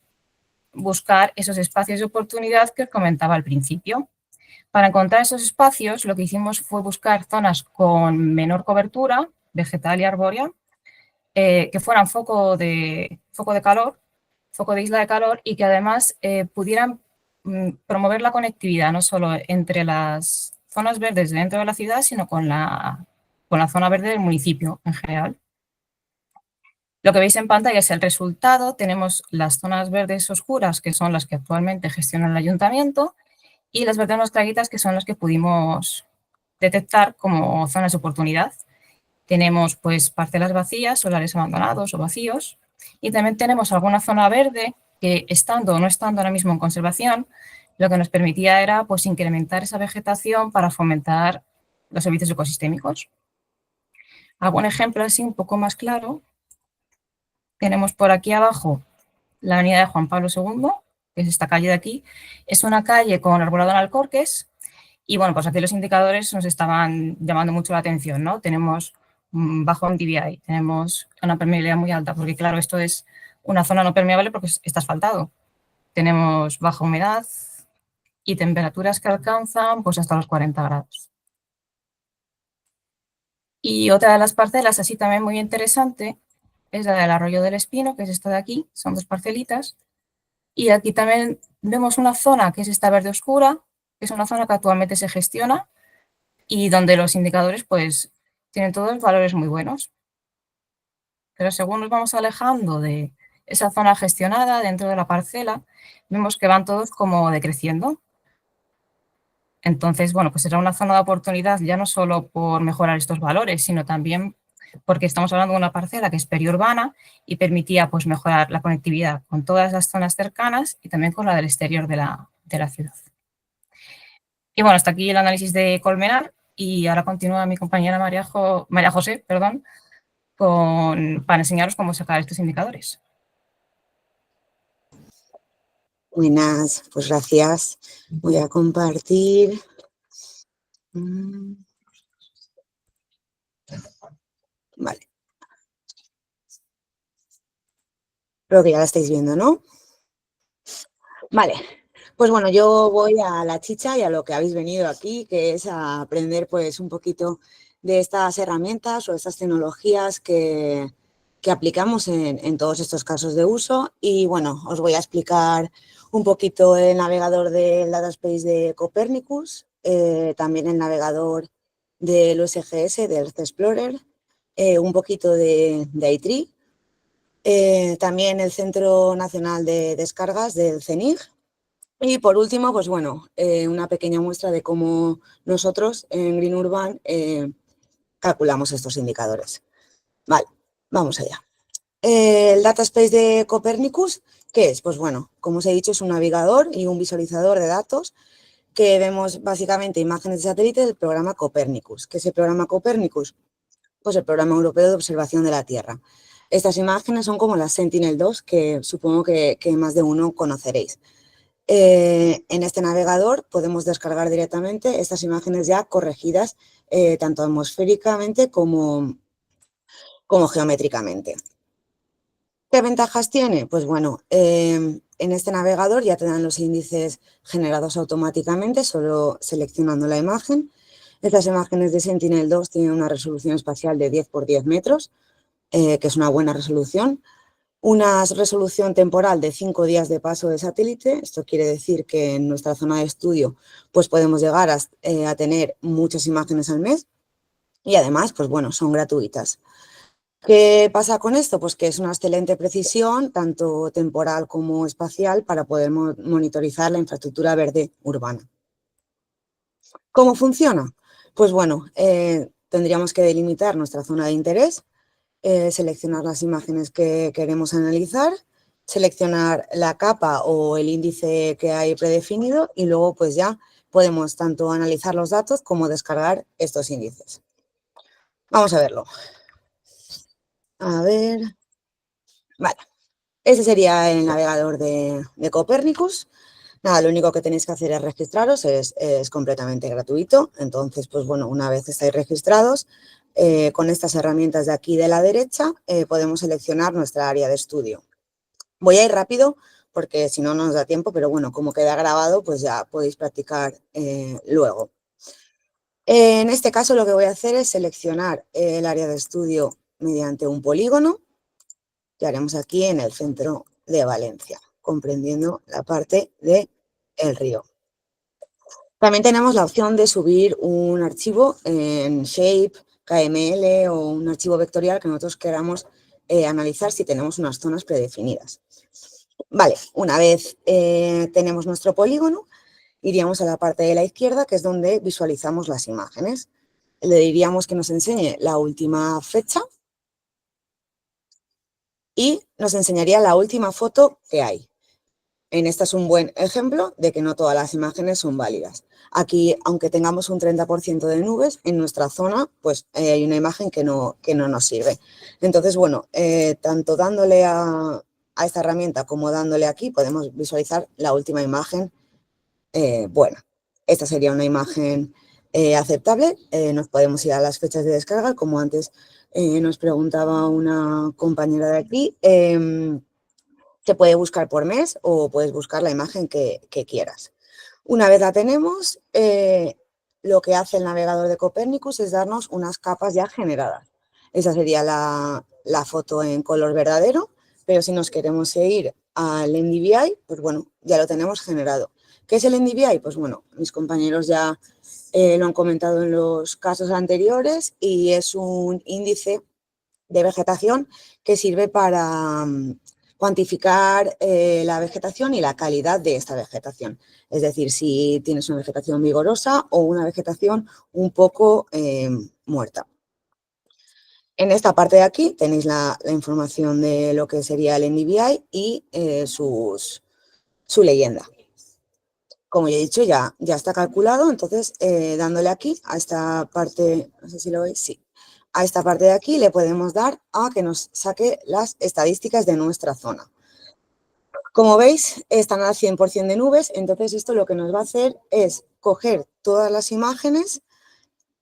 Speaker 6: buscar esos espacios de oportunidad que os comentaba al principio. Para encontrar esos espacios, lo que hicimos fue buscar zonas con menor cobertura vegetal y arbórea, que fueran foco de calor, foco de isla de calor y que además pudieran promover la conectividad no solo entre las zonas verdes dentro de la ciudad, sino con la zona verde del municipio en general. Lo que veis en pantalla es el resultado. Tenemos las zonas verdes oscuras, que son las que actualmente gestiona el ayuntamiento, y las verdes más claritas, que son las que pudimos detectar como zonas de oportunidad. Tenemos pues parcelas vacías, solares abandonados o vacíos y también tenemos alguna zona verde que estando o no estando ahora mismo en conservación, lo que nos permitía era pues incrementar esa vegetación para fomentar los servicios ecosistémicos. Algún ejemplo así un poco más claro, tenemos por aquí abajo la avenida de Juan Pablo II, que es esta calle de aquí. Es una calle con arbolado en alcorques y bueno, pues aquí los indicadores nos estaban llamando mucho la atención, ¿no? Tenemos bajo NDVI, tenemos una permeabilidad muy alta, porque claro, esto es una zona no permeable porque está asfaltado. Tenemos baja humedad y temperaturas que alcanzan pues hasta los 40 grados. Y otra de las parcelas así también muy interesante es la del Arroyo del Espino, que es esta de aquí, son 2 parcelitas. Y aquí también vemos una zona que es esta verde oscura, que es una zona que actualmente se gestiona y donde los indicadores pues tienen todos valores muy buenos. Pero según nos vamos alejando de esa zona gestionada dentro de la parcela, vemos que van todos como decreciendo. Entonces, bueno, pues era una zona de oportunidad ya no solo por mejorar estos valores, sino también porque estamos hablando de una parcela que es periurbana y permitía pues mejorar la conectividad con todas las zonas cercanas y también con la del exterior de la ciudad. Y bueno, hasta aquí el análisis de Colmenar y ahora continúa mi compañera María José, para enseñaros cómo sacar estos indicadores.
Speaker 7: Buenas, pues gracias. Voy a compartir. Vale. Creo que ya la estáis viendo, ¿no? Vale, Pues bueno, yo voy a la chicha y a lo que habéis venido aquí, que es a aprender pues un poquito de estas herramientas o estas tecnologías que aplicamos en todos estos casos de uso. Y bueno, os voy a explicar un poquito el navegador del Dataspace de Copernicus, también el navegador del USGS, del Earth Explorer, un poquito de iTree, también el Centro Nacional de Descargas del CENIG. Y por último, pues bueno, una pequeña muestra de cómo nosotros en Green Urban calculamos estos indicadores. Vale, vamos allá. El Dataspace de Copernicus, ¿qué es? Pues bueno, como os he dicho, es un navegador y un visualizador de datos que vemos básicamente imágenes de satélite del programa Copernicus. ¿Qué es el programa Copernicus? Pues el Programa Europeo de Observación de la Tierra. Estas imágenes son como las Sentinel-2, que supongo que más de uno conoceréis. En este navegador podemos descargar directamente estas imágenes ya corregidas, tanto atmosféricamente como geométricamente. ¿Qué ventajas tiene? Pues bueno, en este navegador ya te dan los índices generados automáticamente, solo seleccionando la imagen. Estas imágenes de Sentinel-2 tienen una resolución espacial de 10 por 10 metros, que es una buena resolución. Una resolución temporal de 5 días de paso de satélite. Esto quiere decir que en nuestra zona de estudio pues podemos llegar a tener muchas imágenes al mes y además, pues bueno, son gratuitas. ¿Qué pasa con esto? Pues que es una excelente precisión, tanto temporal como espacial, para poder monitorizar la infraestructura verde urbana. ¿Cómo funciona? Pues bueno, tendríamos que delimitar nuestra zona de interés, seleccionar las imágenes que queremos analizar, seleccionar la capa o el índice que hay predefinido y luego pues ya podemos tanto analizar los datos como descargar estos índices. Vamos a verlo. A ver. Vale. Ese sería el navegador de Copernicus. Nada, lo único que tenéis que hacer es registraros, es completamente gratuito. Entonces, pues bueno, una vez estáis registrados, con estas herramientas de aquí de la derecha, podemos seleccionar nuestra área de estudio. Voy a ir rápido porque si no, no nos da tiempo, pero bueno, como queda grabado, pues ya podéis practicar luego. En este caso, lo que voy a hacer es seleccionar el área de estudio mediante un polígono que haremos aquí en el centro de Valencia, comprendiendo la parte del río. También tenemos la opción de subir un archivo en Shape, KML o un archivo vectorial que nosotros queramos analizar si tenemos unas zonas predefinidas. Vale, una vez tenemos nuestro polígono, iríamos a la parte de la izquierda, que es donde visualizamos las imágenes. Le diríamos que nos enseñe la última fecha y nos enseñaría la última foto que hay. En esta es un buen ejemplo de que no todas las imágenes son válidas. Aquí, aunque tengamos un 30% de nubes, en nuestra zona pues hay una imagen que no nos sirve. Entonces, bueno, tanto dándole a esta herramienta como dándole aquí, podemos visualizar la última imagen buena. Esta sería una imagen aceptable. Nos podemos ir a las fechas de descarga, como antes nos preguntaba una compañera de aquí. Se puede buscar por mes o puedes buscar la imagen que quieras. Una vez la tenemos, lo que hace el navegador de Copernicus es darnos unas capas ya generadas. Esa sería la foto en color verdadero, pero si nos queremos ir al NDVI, pues bueno, ya lo tenemos generado. ¿Qué es el NDVI? Pues bueno, mis compañeros ya lo han comentado en los casos anteriores y es un índice de vegetación que sirve para cuantificar la vegetación y la calidad de esta vegetación. Es decir, si tienes una vegetación vigorosa o una vegetación un poco muerta. En esta parte de aquí tenéis la información de lo que sería el NDVI y su leyenda. Como ya he dicho, ya está calculado, entonces dándole aquí a esta parte, no sé si lo veis, sí. A esta parte de aquí le podemos dar a que nos saque las estadísticas de nuestra zona. Como veis, están al 100% de nubes, entonces esto lo que nos va a hacer es coger todas las imágenes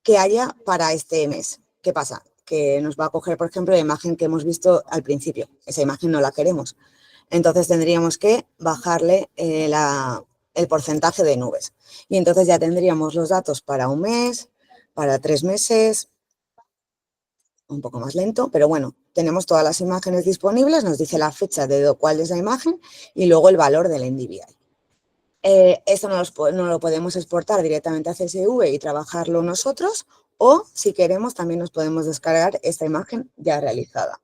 Speaker 7: que haya para este mes. ¿Qué pasa? Que nos va a coger, por ejemplo, la imagen que hemos visto al principio. Esa imagen no la queremos. Entonces tendríamos que bajarle el porcentaje de nubes. Y entonces ya tendríamos los datos para un mes, para 3 meses, un poco más lento, pero bueno, tenemos todas las imágenes disponibles, nos dice la fecha de cuál es la imagen y luego el valor del NDVI. Esto no lo podemos exportar directamente a CSV y trabajarlo nosotros, o si queremos también nos podemos descargar esta imagen ya realizada.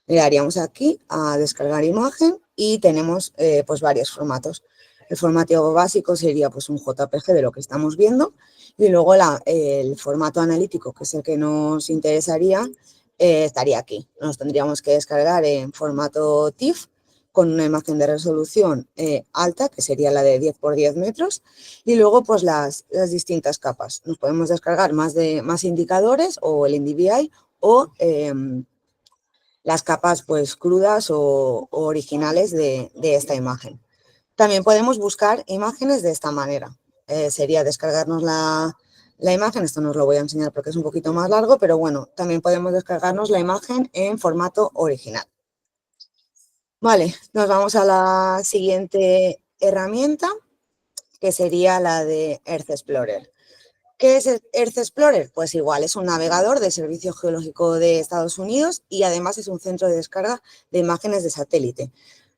Speaker 7: Le daríamos aquí a descargar imagen y tenemos pues varios formatos. El formato básico sería pues un JPG de lo que estamos viendo y luego el formato analítico, que es el que nos interesaría, estaría aquí. Nos tendríamos que descargar en formato TIFF con una imagen de resolución alta, que sería la de 10 por 10 metros, y luego pues las distintas capas. Nos podemos descargar más indicadores o el NDVI o las capas pues crudas o originales de esta imagen. También podemos buscar imágenes de esta manera. Sería descargarnos la imagen, esto no os lo voy a enseñar porque es un poquito más largo, pero bueno, también podemos descargarnos la imagen en formato original. Vale, nos vamos a la siguiente herramienta, que sería la de Earth Explorer. ¿Qué es Earth Explorer? Pues igual, es un navegador del Servicio Geológico de Estados Unidos y además es un centro de descarga de imágenes de satélite.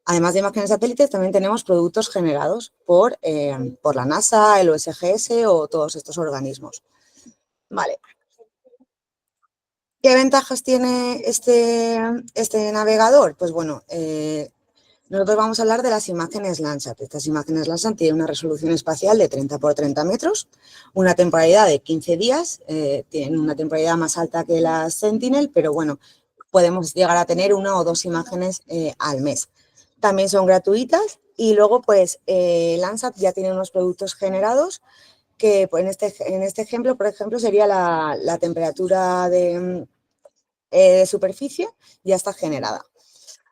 Speaker 7: Además de imágenes de satélite, también tenemos productos generados por la NASA, el USGS o todos estos organismos. Vale. ¿Qué ventajas tiene este navegador? Pues bueno, nosotros vamos a hablar de las imágenes Landsat. Estas imágenes Landsat tienen una resolución espacial de 30 por 30 metros, una temporalidad de 15 días, tienen una temporalidad más alta que las Sentinel, pero bueno, podemos llegar a tener 1 o 2 imágenes al mes. También son gratuitas y luego pues Landsat ya tiene unos productos generados que pues, en este ejemplo, por ejemplo, sería la temperatura de superficie, ya está generada.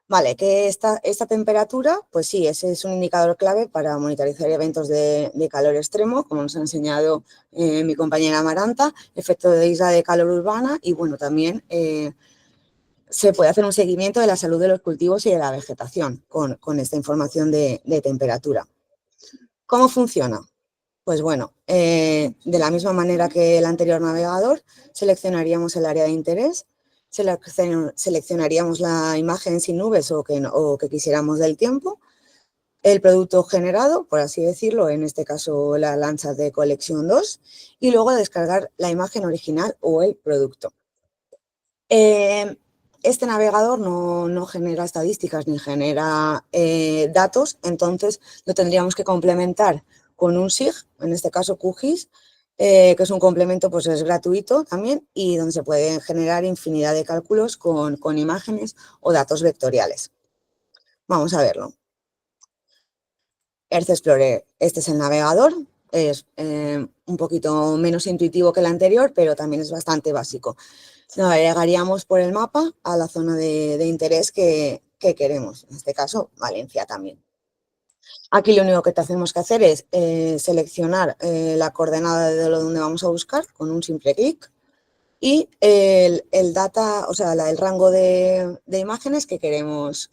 Speaker 7: Vale, que esta temperatura, pues sí, ese es un indicador clave para monitorizar eventos de calor extremo, como nos ha enseñado mi compañera Amaranta, efecto de isla de calor urbana y bueno, también se puede hacer un seguimiento de la salud de los cultivos y de la vegetación con esta información de temperatura. ¿Cómo funciona? Pues bueno, de la misma manera que el anterior navegador, seleccionaríamos el área de interés, seleccionaríamos la imagen sin nubes o que quisiéramos del tiempo, el producto generado, por así decirlo, en este caso la Landsat de colección 2, y luego descargar la imagen original o el producto. Este navegador no genera estadísticas ni genera datos, entonces lo tendríamos que complementar con un SIG, en este caso QGIS, que es un complemento, pues es gratuito también y donde se pueden generar infinidad de cálculos con imágenes o datos vectoriales. Vamos a verlo. Earth Explorer, este es el navegador, es un poquito menos intuitivo que el anterior, pero también es bastante básico. Navegaríamos por el mapa a la zona de interés que queremos, en este caso Valencia también. Aquí lo único que tenemos que hacer es seleccionar la coordenada de donde vamos a buscar con un simple clic y el rango de imágenes que queremos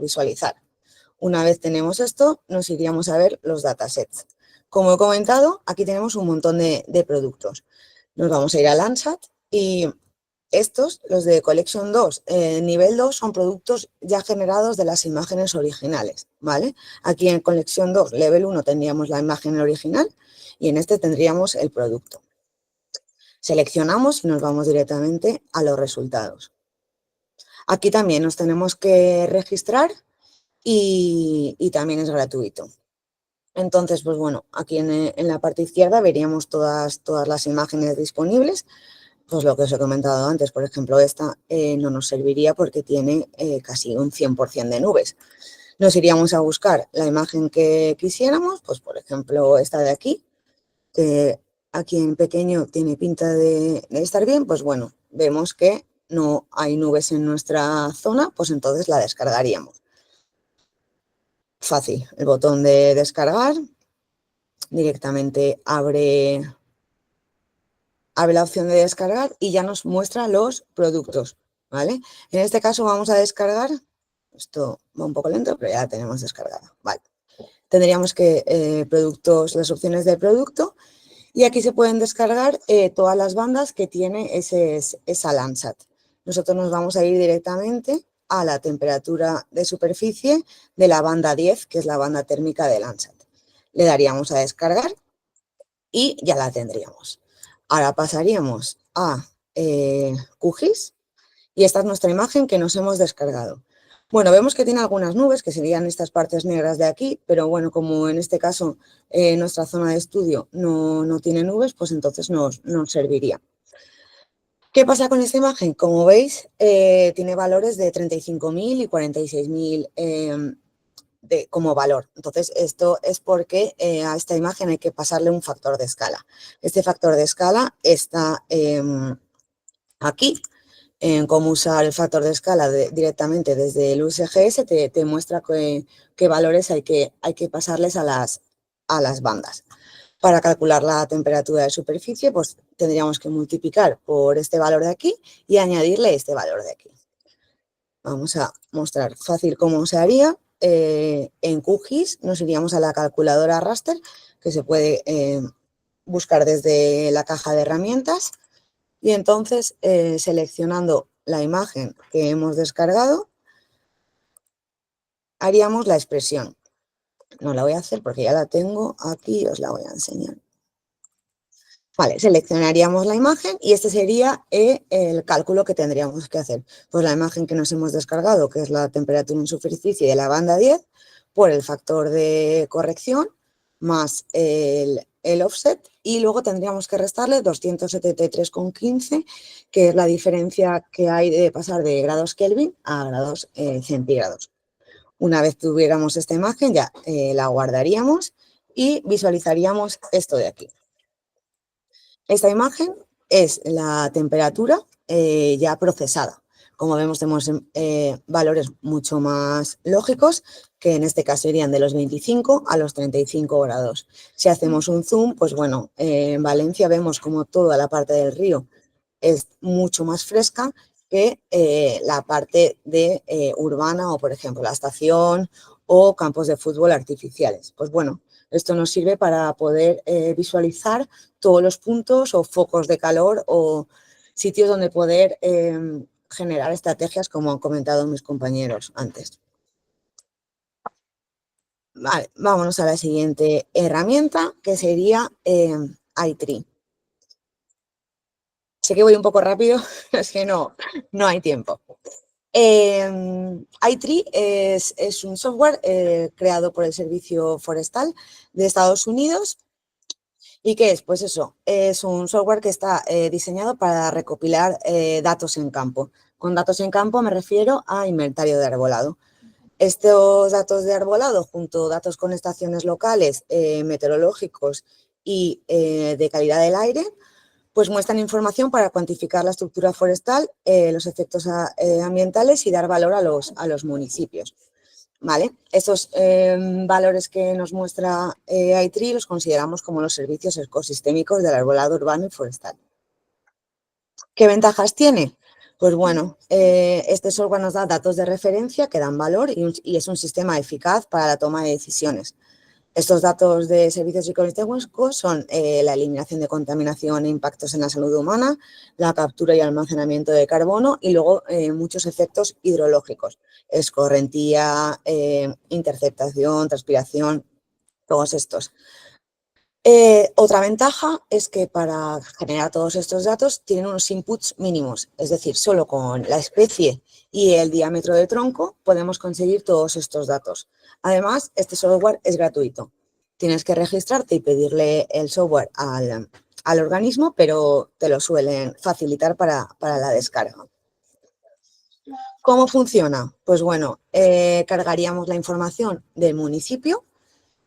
Speaker 7: visualizar. Una vez tenemos esto, nos iríamos a ver los datasets. Como he comentado, aquí tenemos un montón de productos. Nos vamos a ir a Landsat y estos, los de Collection 2, nivel 2, son productos ya generados de las imágenes originales, ¿vale? Aquí en Collection 2, Level 1, tendríamos la imagen original y en este tendríamos el producto. Seleccionamos y nos vamos directamente a los resultados. Aquí también nos tenemos que registrar y también es gratuito. Entonces, pues bueno, aquí en la parte izquierda veríamos todas las imágenes disponibles. Pues lo que os he comentado antes, por ejemplo, esta no nos serviría porque tiene casi un 100% de nubes. Nos iríamos a buscar la imagen que quisiéramos, pues por ejemplo esta de aquí, que aquí en pequeño tiene pinta de estar bien, pues bueno, vemos que no hay nubes en nuestra zona, pues entonces la descargaríamos. Fácil, el botón de descargar, directamente abre la opción de descargar y ya nos muestra los productos, ¿vale? En este caso vamos a descargar, esto va un poco lento, pero ya la tenemos descargada, ¿vale? tendríamos que las opciones de producto, y aquí se pueden descargar todas las bandas que tiene esa Landsat. Nosotros nos vamos a ir directamente a la temperatura de superficie de la banda 10, que es la banda térmica de Landsat. Le daríamos a descargar y ya la tendríamos. Ahora pasaríamos a QGIS y esta es nuestra imagen que nos hemos descargado. Bueno, vemos que tiene algunas nubes, que serían estas partes negras de aquí, pero bueno, como en este caso nuestra zona de estudio no tiene nubes, pues entonces nos serviría. ¿Qué pasa con esta imagen? Como veis, tiene valores de 35.000 y 46.000 como valor. Entonces, esto es porque a esta imagen hay que pasarle un factor de escala. Este factor de escala está aquí. En cómo usar el factor de escala directamente desde el USGS te muestra qué valores hay que pasarles a las bandas. Para calcular la temperatura de superficie, pues tendríamos que multiplicar por este valor de aquí y añadirle este valor de aquí. Vamos a mostrar fácil cómo se haría. En QGIS nos iríamos a la calculadora raster, que se puede buscar desde la caja de herramientas, y entonces seleccionando la imagen que hemos descargado, haríamos la expresión. No la voy a hacer porque ya la tengo aquí, os la voy a enseñar. Vale, seleccionaríamos la imagen y este sería el cálculo que tendríamos que hacer. Pues la imagen que nos hemos descargado, que es la temperatura en superficie de la banda 10, por el factor de corrección más el offset, y luego tendríamos que restarle 273,15, que es la diferencia que hay de pasar de grados Kelvin a grados centígrados. Una vez tuviéramos esta imagen, ya la guardaríamos y visualizaríamos esto de aquí. Esta imagen es la temperatura ya procesada. Como vemos, tenemos valores mucho más lógicos, que en este caso irían de los 25 a los 35 grados. Si hacemos un zoom, pues bueno, en Valencia vemos como toda la parte del río es mucho más fresca que la parte de urbana o, por ejemplo, la estación o campos de fútbol artificiales. Pues bueno, esto nos sirve para poder visualizar todos los puntos o focos de calor o sitios donde poder generar estrategias, como han comentado mis compañeros antes. Vale, vámonos a la siguiente herramienta, que sería iTree. Sé que voy un poco rápido, es que no hay tiempo. iTree es un software creado por el Servicio Forestal de Estados Unidos. ¿Y qué es? Pues eso, es un software que está diseñado para recopilar datos en campo. Con datos en campo me refiero a inventario de arbolado. Estos datos de arbolado, junto a datos con estaciones locales, meteorológicos y de calidad del aire, pues muestran información para cuantificar la estructura forestal, los efectos ambientales y dar valor a los municipios. ¿Vale? Estos valores que nos muestra iTree los consideramos como los servicios ecosistémicos del arbolado urbano y forestal. ¿Qué ventajas tiene? Pues bueno, este software nos da datos de referencia que dan valor y es un sistema eficaz para la toma de decisiones. Estos datos de servicios ecosistémicos son la eliminación de contaminación e impactos en la salud humana, la captura y almacenamiento de carbono y luego muchos efectos hidrológicos, escorrentía, interceptación, transpiración, todos estos. Otra ventaja es que para generar todos estos datos tienen unos inputs mínimos, es decir, solo con la especie y el diámetro de tronco podemos conseguir todos estos datos. Además, este software es gratuito. Tienes que registrarte y pedirle el software al organismo, pero te lo suelen facilitar para la descarga. ¿Cómo funciona? Pues bueno, cargaríamos la información del municipio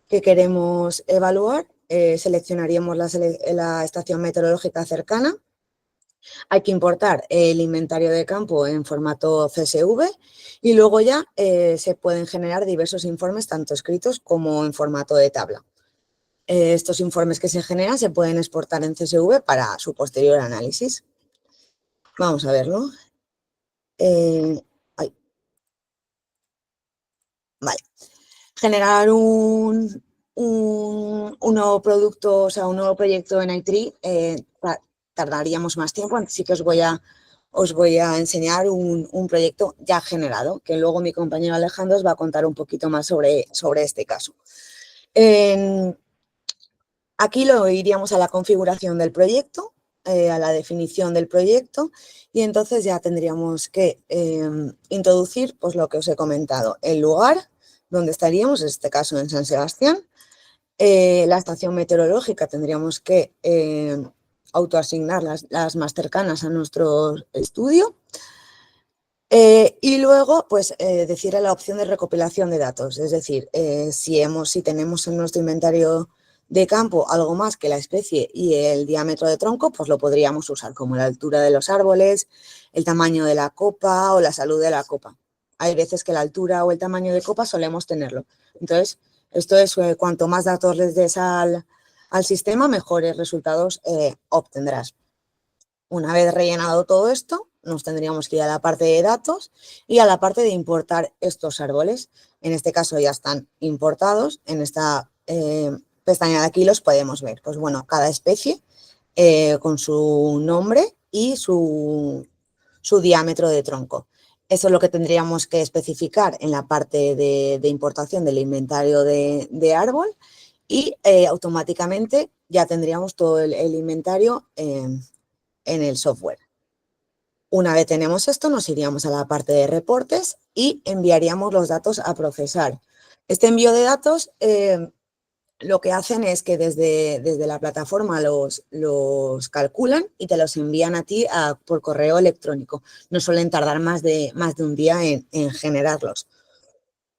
Speaker 7: que queremos evaluar. Seleccionaríamos la estación meteorológica cercana. Hay que importar el inventario de campo en formato CSV y luego ya se pueden generar diversos informes, tanto escritos como en formato de tabla. Estos informes que se generan se pueden exportar en CSV para su posterior análisis. Vamos a verlo. Vale. Generar un nuevo producto, o sea, un nuevo proyecto en iTree, tardaríamos más tiempo, así que os voy a enseñar un proyecto ya generado, que luego mi compañero Alejandro os va a contar un poquito más sobre este caso. Aquí lo iríamos a la configuración del proyecto, a la definición del proyecto, y entonces ya tendríamos que introducir pues, lo que os he comentado, el lugar donde estaríamos, en este caso en San Sebastián, la estación meteorológica tendríamos que autoasignar las más cercanas a nuestro estudio, y luego, pues, decirle la opción de recopilación de datos, es decir, si tenemos en nuestro inventario de campo algo más que la especie y el diámetro de tronco, pues lo podríamos usar, como la altura de los árboles, el tamaño de la copa o la salud de la copa. Hay veces que la altura o el tamaño de copa solemos tenerlo. Entonces, esto es cuanto más datos les des al sistema, mejores resultados obtendrás. Una vez rellenado todo esto, nos tendríamos que ir a la parte de datos y a la parte de importar estos árboles. En este caso ya están importados. En esta pestaña de aquí los podemos ver. Pues bueno, cada especie con su nombre y su diámetro de tronco. Eso es lo que tendríamos que especificar en la parte de importación del inventario de árbol y automáticamente ya tendríamos todo el inventario en el software. Una vez tenemos esto, nos iríamos a la parte de reportes y enviaríamos los datos a procesar. Este envío de datos lo que hacen es que desde la plataforma los calculan y te los envían a ti por correo electrónico. No suelen tardar más de un día en generarlos.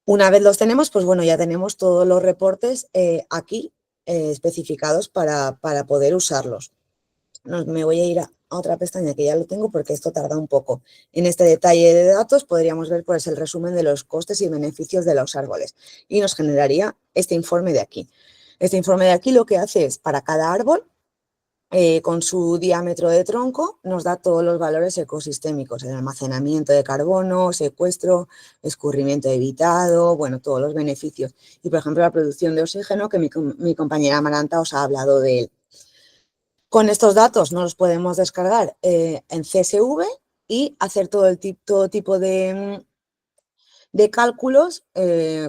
Speaker 7: Una vez los tenemos, pues bueno, ya tenemos todos los reportes aquí especificados para poder usarlos. Me voy a ir a otra pestaña que ya lo tengo porque esto tarda un poco. En este detalle de datos podríamos ver pues, el resumen de los costes y beneficios de los árboles y nos generaría este informe de aquí. Este informe de aquí lo que hace es para cada árbol, con su diámetro de tronco, nos da todos los valores ecosistémicos, el almacenamiento de carbono, secuestro, escurrimiento evitado, bueno, todos los beneficios. Y, por ejemplo, la producción de oxígeno, que mi compañera Amaranta os ha hablado de él. Con estos datos nos los podemos descargar en CSV y hacer todo tipo de cálculos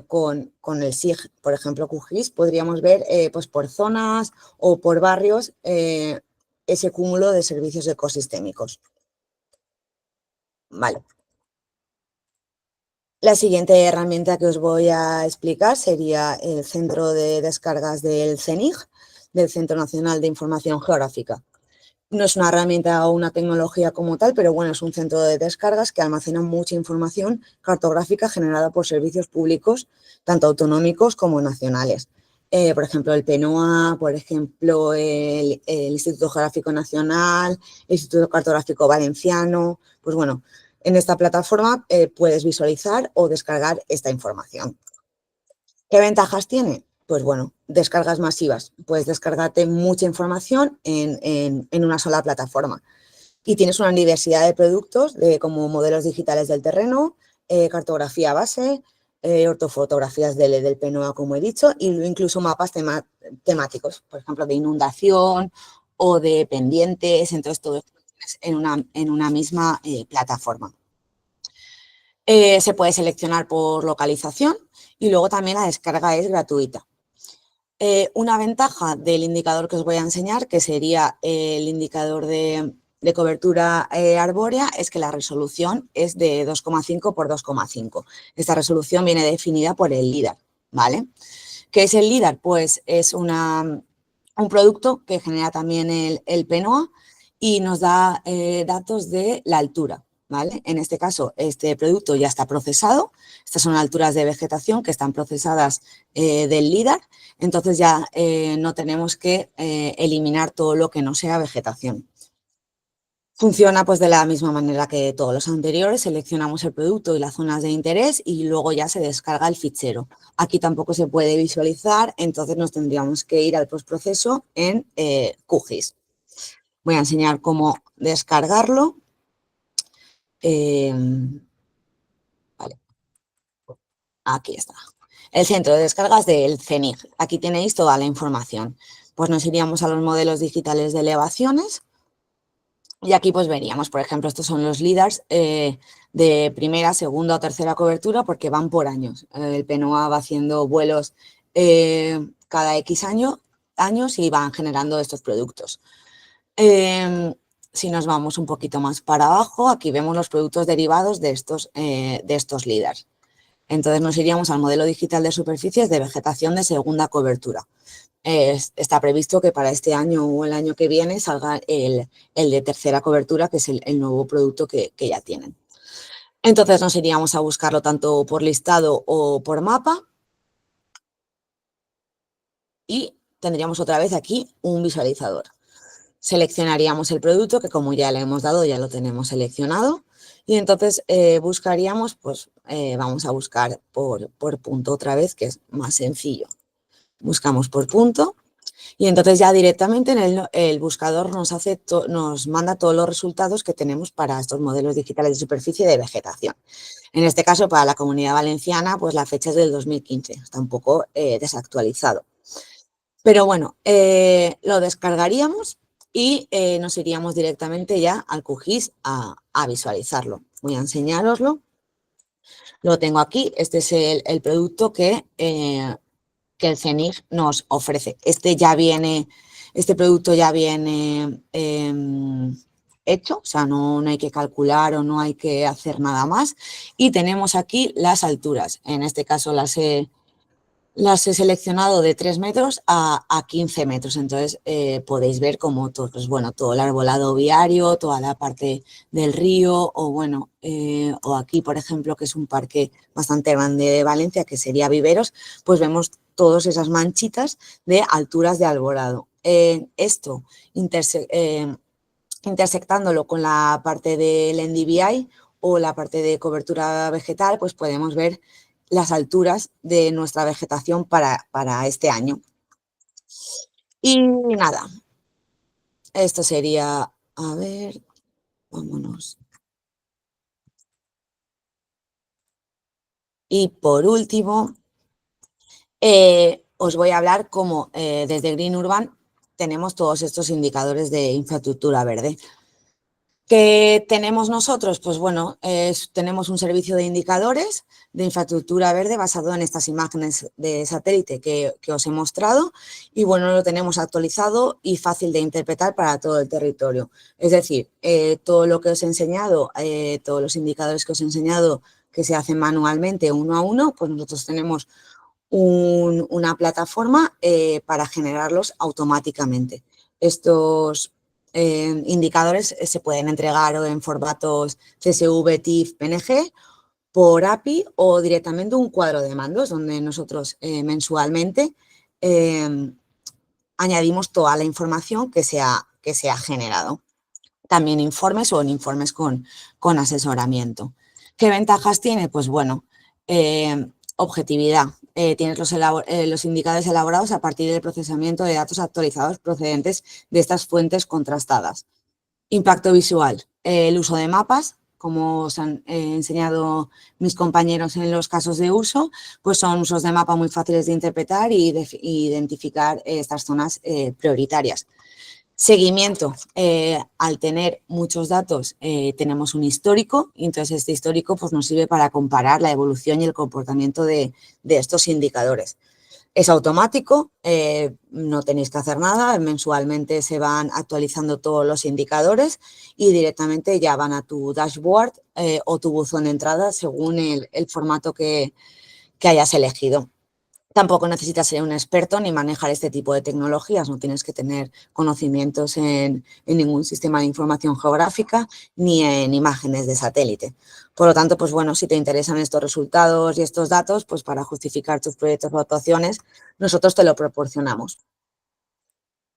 Speaker 7: con el SIG. Por ejemplo, QGIS podríamos ver pues por zonas o por barrios ese cúmulo de servicios ecosistémicos. Vale. La siguiente herramienta que os voy a explicar sería el centro de descargas del CENIG, del Centro Nacional de Información Geográfica. No es una herramienta o una tecnología como tal, pero bueno, es un centro de descargas que almacena mucha información cartográfica generada por servicios públicos, tanto autonómicos como nacionales. Por ejemplo, el PNOA, por ejemplo, el Instituto Geográfico Nacional, el Instituto Cartográfico Valenciano. Pues bueno, en esta plataforma puedes visualizar o descargar esta información. ¿Qué ventajas tiene? Pues bueno, descargas masivas. Puedes descargarte mucha información en una sola plataforma. Y tienes una diversidad de productos como modelos digitales del terreno, cartografía base, ortofotografías del PNOA, como he dicho, e incluso mapas temáticos, por ejemplo, de inundación o de pendientes. Entonces, todo esto en una misma plataforma. Se puede seleccionar por localización y luego también la descarga es gratuita. Una ventaja del indicador que os voy a enseñar, que sería el indicador de cobertura arbórea, es que la resolución es de 2,5 por 2,5. Esta resolución viene definida por el LIDAR, ¿vale? ¿Qué es el LIDAR? Pues es un producto que genera también el PNOA y nos da datos de la altura, ¿vale? En este caso, este producto ya está procesado. Estas son alturas de vegetación que están procesadas del LIDAR. Entonces ya no tenemos que eliminar todo lo que no sea vegetación. Funciona pues de la misma manera que todos los anteriores. Seleccionamos el producto y las zonas de interés y luego ya se descarga el fichero. Aquí tampoco se puede visualizar, entonces nos tendríamos que ir al postproceso en QGIS. Voy a enseñar cómo descargarlo. Vale. Aquí está. el centro de descargas del CENIG. Aquí tenéis toda la información. Pues nos iríamos a los modelos digitales de elevaciones y aquí pues veríamos, por ejemplo, estos son los LiDARs de primera, segunda o tercera cobertura porque van por años. El PNOA va haciendo vuelos cada X años y van generando estos productos. Si nos vamos un poquito más para abajo, aquí vemos los productos derivados de estos LiDARs. Entonces nos iríamos al modelo digital de superficies de vegetación de segunda cobertura. Está previsto que para este año o el año que viene salga el de tercera cobertura, que es el nuevo producto que ya tienen. Entonces nos iríamos a buscarlo tanto por listado o por mapa y tendríamos otra vez aquí un visualizador. Seleccionaríamos el producto, que como ya le hemos dado, ya lo tenemos seleccionado. Y entonces buscaríamos, pues vamos a buscar por punto otra vez, que es más sencillo. Buscamos por punto y entonces ya directamente el buscador nos manda todos los resultados que tenemos para estos modelos digitales de superficie de vegetación. En este caso, para la Comunidad Valenciana, pues la fecha es del 2015, está un poco desactualizado. Pero bueno, lo descargaríamos y nos iríamos directamente ya al QGIS a visualizarlo. Voy a enseñároslo. Lo tengo aquí. Este es el producto que el CENIG nos ofrece. Este producto ya viene hecho, o sea, no hay que calcular o no hay que hacer nada más. Y tenemos aquí las alturas. En este caso las he seleccionado de 3 metros a 15 metros. Entonces podéis ver como todo, pues, bueno, todo el arbolado viario, toda la parte del río o aquí, por ejemplo, que es un parque bastante grande de Valencia, que sería Viveros, pues vemos todas esas manchitas de alturas de arbolado. Esto intersectándolo con la parte del NDVI o la parte de cobertura vegetal, pues podemos ver las alturas de nuestra vegetación para este año. Y nada, esto sería, a ver, vámonos. Y por último, os voy a hablar cómo desde Green Urban tenemos todos estos indicadores de infraestructura verde. ¿Qué tenemos nosotros? Pues bueno, tenemos un servicio de indicadores de infraestructura verde basado en estas imágenes de satélite que os he mostrado y bueno, lo tenemos actualizado y fácil de interpretar para todo el territorio. Es decir, todo lo que os he enseñado, todos los indicadores que os he enseñado que se hacen manualmente uno a uno, pues nosotros tenemos una plataforma para generarlos automáticamente. Estos indicadores se pueden entregar en formatos CSV, TIFF, PNG, por API o directamente un cuadro de mandos donde nosotros mensualmente añadimos toda la información que se ha generado. También informes o en informes con asesoramiento. ¿Qué ventajas tiene? Pues bueno, objetividad. Tienes los indicadores elaborados a partir del procesamiento de datos actualizados procedentes de estas fuentes contrastadas. Impacto visual. El uso de mapas, como os han enseñado mis compañeros en los casos de uso, pues son usos de mapa muy fáciles de interpretar y identificar estas zonas prioritarias. Seguimiento. Al tener muchos datos tenemos un histórico y entonces este histórico pues, nos sirve para comparar la evolución y el comportamiento de estos indicadores. Es automático, no tenéis que hacer nada, mensualmente se van actualizando todos los indicadores y directamente ya van a tu dashboard o tu buzón de entrada según el formato que hayas elegido. Tampoco necesitas ser un experto ni manejar este tipo de tecnologías, no tienes que tener conocimientos en ningún sistema de información geográfica ni en imágenes de satélite. Por lo tanto, pues bueno, si te interesan estos resultados y estos datos, pues para justificar tus proyectos o actuaciones, nosotros te lo proporcionamos.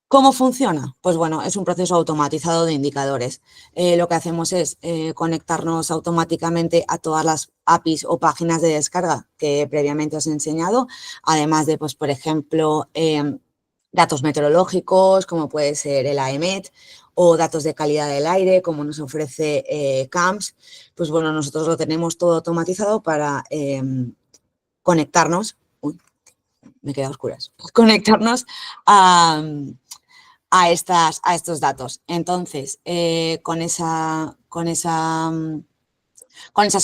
Speaker 7: ¿Cómo funciona? Pues bueno, es un proceso automatizado de indicadores. Lo que hacemos es conectarnos automáticamente a todas las APIs o páginas de descarga que previamente os he enseñado, además de, pues, por ejemplo, datos meteorológicos, como puede ser el AEMET, o datos de calidad del aire, como nos ofrece CAMS. Pues bueno, nosotros lo tenemos todo automatizado para conectarnos me queda a oscuras, conectarnos a estos datos. Entonces, con esas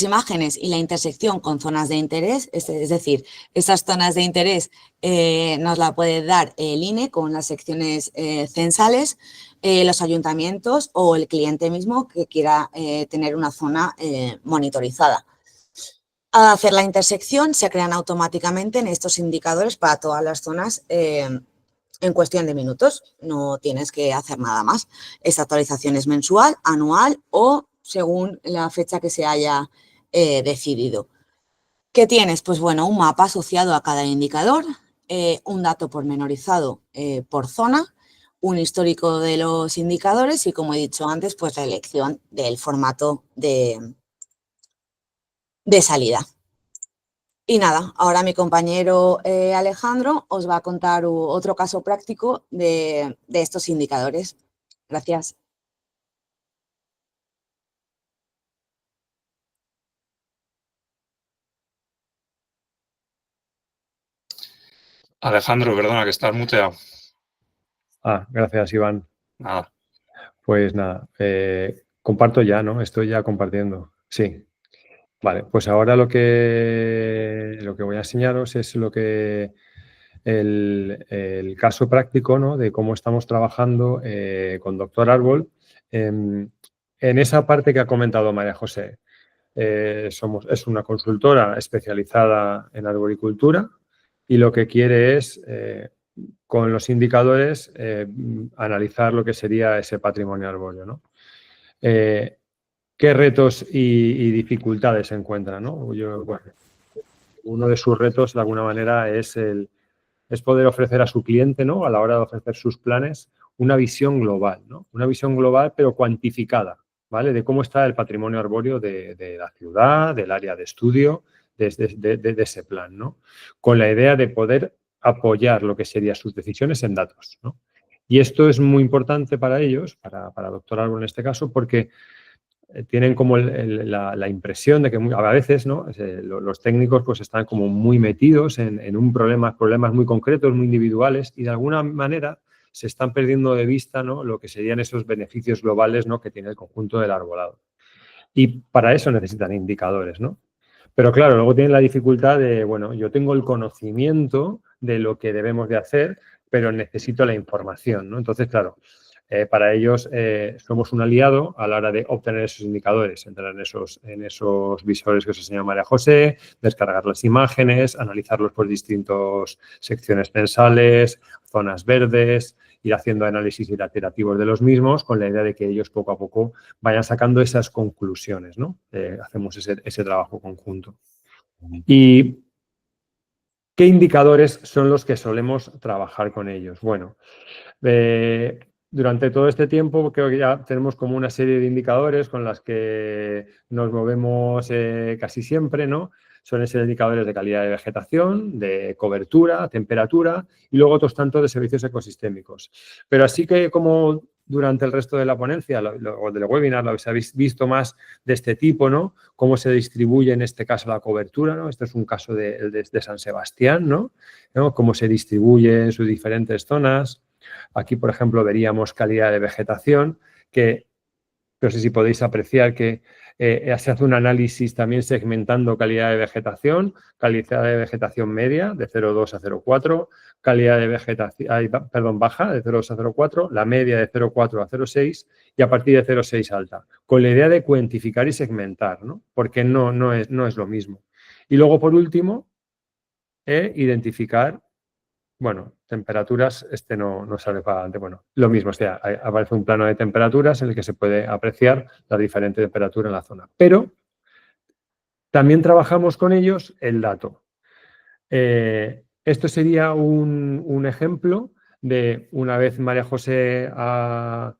Speaker 7: imágenes y la intersección con zonas de interés, es decir, esas zonas de interés nos la puede dar el INE con las secciones censales, los ayuntamientos o el cliente mismo que quiera tener una zona monitorizada. Al hacer la intersección se crean automáticamente en estos indicadores para todas las zonas en cuestión de minutos. No tienes que hacer nada más. Esta actualización es mensual, anual o según la fecha que se haya decidido. ¿Qué tienes? Pues bueno, un mapa asociado a cada indicador, un dato pormenorizado por zona, un histórico de los indicadores y, como he dicho antes, pues la elección del formato de salida. Y nada, ahora mi compañero Alejandro os va a contar otro caso práctico de estos indicadores. Gracias.
Speaker 5: Alejandro, perdona, que estás muteado.
Speaker 1: Gracias, Iván.
Speaker 5: Nada.
Speaker 1: Pues nada, comparto ya, ¿no? Estoy ya compartiendo. Sí. Vale, pues ahora lo que voy a enseñaros es el caso práctico, ¿no? De cómo estamos trabajando con Doctor Árbol en esa parte que ha comentado María José. Es una consultora especializada en arboricultura y lo que quiere es, con los indicadores, analizar lo que sería ese patrimonio arbóreo, ¿no? ¿Qué retos y dificultades se encuentran, ¿no? Bueno, uno de sus retos, de alguna manera, es poder ofrecer a su cliente, ¿no? A la hora de ofrecer sus planes, una visión global, ¿no? Una visión global, pero cuantificada, ¿vale? De cómo está el patrimonio arbóreo de la ciudad, del área de estudio, de ese plan, ¿no? Con la idea de poder apoyar lo que serían sus decisiones en datos, ¿no? Y esto es muy importante para ellos, para Doctor Árbol en este caso, porque tienen como la impresión de que a veces, ¿no? Los técnicos pues están como muy metidos en problemas muy concretos, muy individuales y de alguna manera se están perdiendo de vista, ¿no? Lo que serían esos beneficios globales, ¿no? Que tiene el conjunto del arbolado. Y para eso necesitan indicadores, ¿no? Pero claro, luego tienen la dificultad de, bueno, yo tengo el conocimiento de lo que debemos de hacer, pero necesito la información, ¿no? Entonces, claro, para ellos somos un aliado a la hora de obtener esos indicadores, entrar en esos visores que os enseñó María José, descargar las imágenes, analizarlos por distintas secciones censales, zonas verdes, ir haciendo análisis iterativos de los mismos con la idea de que ellos poco a poco vayan sacando esas conclusiones, ¿no? Hacemos ese trabajo conjunto. ¿Y qué indicadores son los que solemos trabajar con ellos? Bueno, durante todo este tiempo creo que ya tenemos como una serie de indicadores con las que nos movemos casi siempre, ¿no? Suelen ser indicadores de calidad de vegetación, de cobertura, temperatura y luego otros tantos de servicios ecosistémicos. Pero así que como durante el resto de la ponencia o del webinar lo habéis visto más de este tipo, ¿no? Cómo se distribuye en este caso la cobertura, ¿no? Este es un caso de San Sebastián, ¿no? Cómo se distribuye en sus diferentes zonas. Aquí, por ejemplo, veríamos calidad de vegetación, que no sé si podéis apreciar que se hace un análisis también segmentando calidad de vegetación media de 0,2 a 0,4, calidad de vegetación, baja de 0,2 a 0,4, la media de 0,4 a 0,6 y a partir de 0,6 alta, con la idea de cuantificar y segmentar, ¿no? Porque no es lo mismo. Y luego, por último, identificar, bueno, temperaturas, no sale para adelante. Bueno, lo mismo, o sea, aparece un plano de temperaturas en el que se puede apreciar la diferente temperatura en la zona. Pero también trabajamos con ellos el dato. Esto sería un ejemplo de, una vez María José ha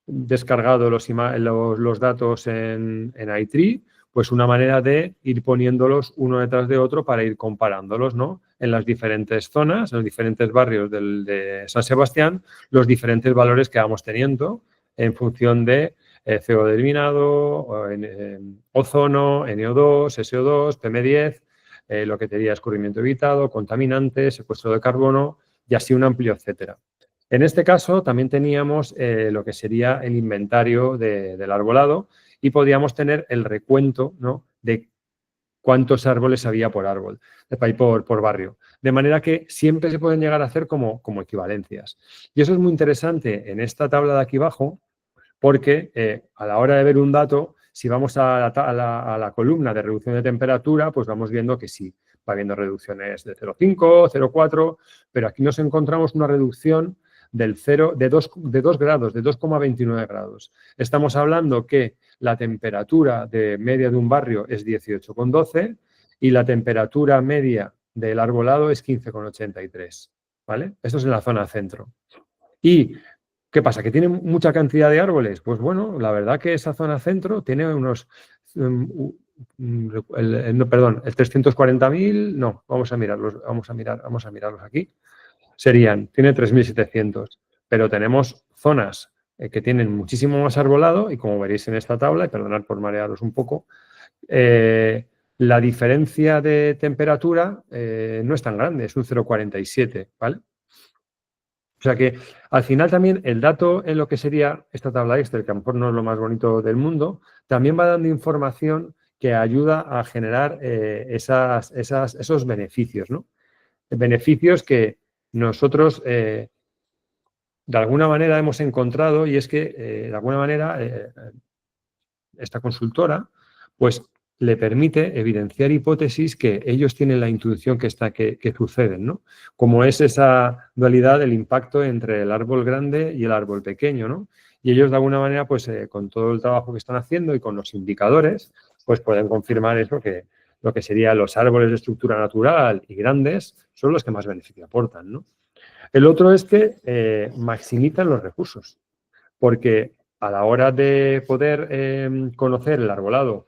Speaker 1: descargado los datos en iTree, pues una manera de ir poniéndolos uno detrás de otro para ir comparándolos, ¿no? En las diferentes zonas, en los diferentes barrios de San Sebastián, los diferentes valores que vamos teniendo en función de CO2 eliminado, ozono, NO2, SO2, PM10, lo que te diría escurrimiento evitado, contaminantes, secuestro de carbono y así un amplio etcétera. En este caso también teníamos lo que sería el inventario del arbolado y podíamos tener el recuento, ¿no?, de cuántos árboles había por árbol, por barrio. De manera que siempre se pueden llegar a hacer como equivalencias. Y eso es muy interesante en esta tabla de aquí abajo porque a la hora de ver un dato, si vamos a la columna de reducción de temperatura, pues vamos viendo que sí, va habiendo reducciones de 0,5, 0,4, pero aquí nos encontramos una reducción de 2 grados, de 2,29 grados. Estamos hablando que la temperatura de media de un barrio es 18,12 y la temperatura media del arbolado es 15,83, ¿vale? Esto es en la zona centro. ¿Y qué pasa? ¿Que tiene mucha cantidad de árboles? Pues bueno, la verdad que esa zona centro tiene unos... el 340.000, no, vamos a mirarlos aquí. Tiene 3.700, pero tenemos zonas que tienen muchísimo más arbolado y como veréis en esta tabla, y perdonad por marearos un poco, la diferencia de temperatura no es tan grande, es un 0,47, ¿vale? O sea que al final también el dato en lo que sería esta tabla Excel, que a lo mejor no es lo más bonito del mundo, también va dando información que ayuda a generar esos beneficios, ¿no? Beneficios que nosotros de alguna manera hemos encontrado y es que de alguna manera esta consultora pues le permite evidenciar hipótesis que ellos tienen la intuición que suceden, ¿no? Como es esa dualidad del impacto entre el árbol grande y el árbol pequeño, ¿no? Y ellos de alguna manera pues con todo el trabajo que están haciendo y con los indicadores pues pueden confirmar eso, que lo que serían los árboles de estructura natural y grandes son los que más beneficio aportan, ¿no? El otro es que maximizan los recursos, porque a la hora de poder conocer el arbolado